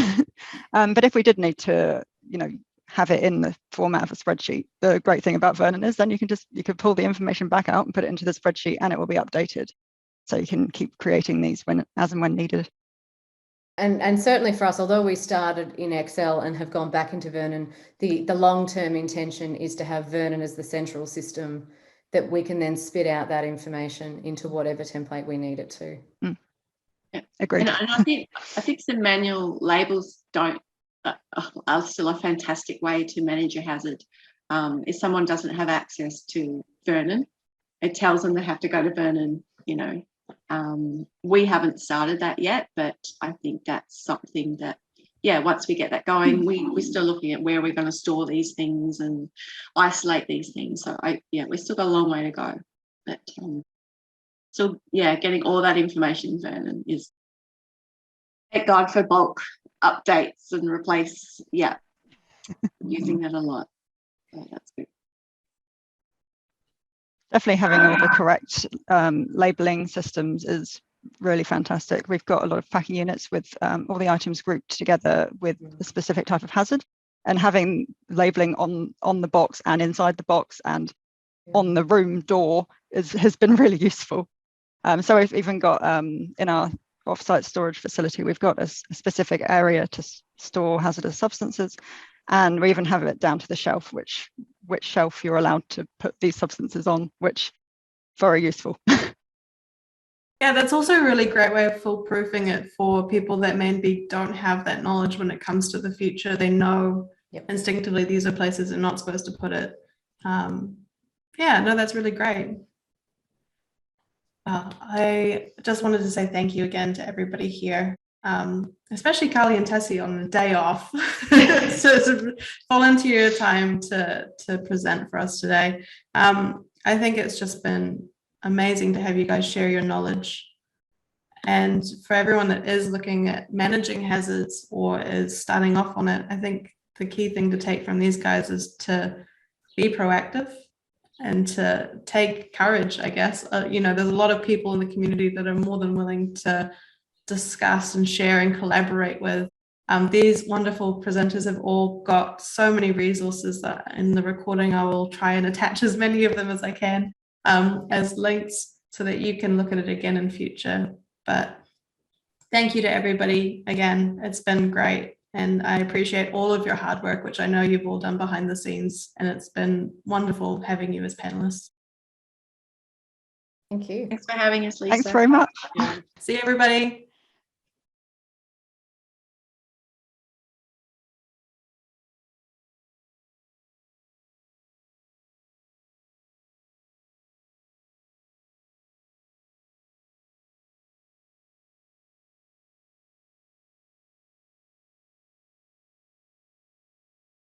But if we did need to have it in the format of a spreadsheet, the great thing about Vernon is then you could pull the information back out and put it into the spreadsheet, and it will be updated, so you can keep creating these as and when needed. And certainly for us, although we started in Excel and have gone back into Vernon, the long-term intention is to have Vernon as the central system that we can then spit out that information into whatever template we need it to. Agreed. And I think the manual labels don't still a fantastic way to manage a hazard. If someone doesn't have access to Vernon, it tells them they have to go to Vernon, you know. We haven't started that yet, but I think that's something that, yeah, once we get that going, we're still looking at where we're going to store these things and isolate these things. So we've still got a long way to go. But so yeah, getting all that information in Vernon is, thank God for bulk updates and replace, using it a lot. So that's good. Definitely having all the correct labelling systems is really fantastic. We've got a lot of packing units with all the items grouped together with a specific type of hazard, and having labelling on the box and inside the box and on the room door has been really useful. So we've even got in our off-site storage facility, we've got a specific area to store hazardous substances, and we even have it down to the shelf, which shelf you're allowed to put these substances on, which very useful. Yeah, that's also a really great way of foolproofing it for people that maybe don't have that knowledge when it comes to the future. They know instinctively these are places they're not supposed to put it. Yeah, no, that's really great. I just wanted to say thank you again to everybody here, especially Carly and Tessie on the day off. So volunteer your time to present for us today. I think it's just been amazing to have you guys share your knowledge. And for everyone that is looking at managing hazards or is starting off on it, I think the key thing to take from these guys is to be proactive and to take courage, I guess. You know, there's a lot of people in the community that are more than willing to discuss and share and collaborate with. These wonderful presenters have all got so many resources that in the recording I will try and attach as many of them as I can as links so that you can look at it again in future. But thank you to everybody again. It's been great. And I appreciate all of your hard work, which I know you've all done behind the scenes. And it's been wonderful having you as panelists. Thank you. Thanks for having us, Leisa. Thanks very much. See you, everybody.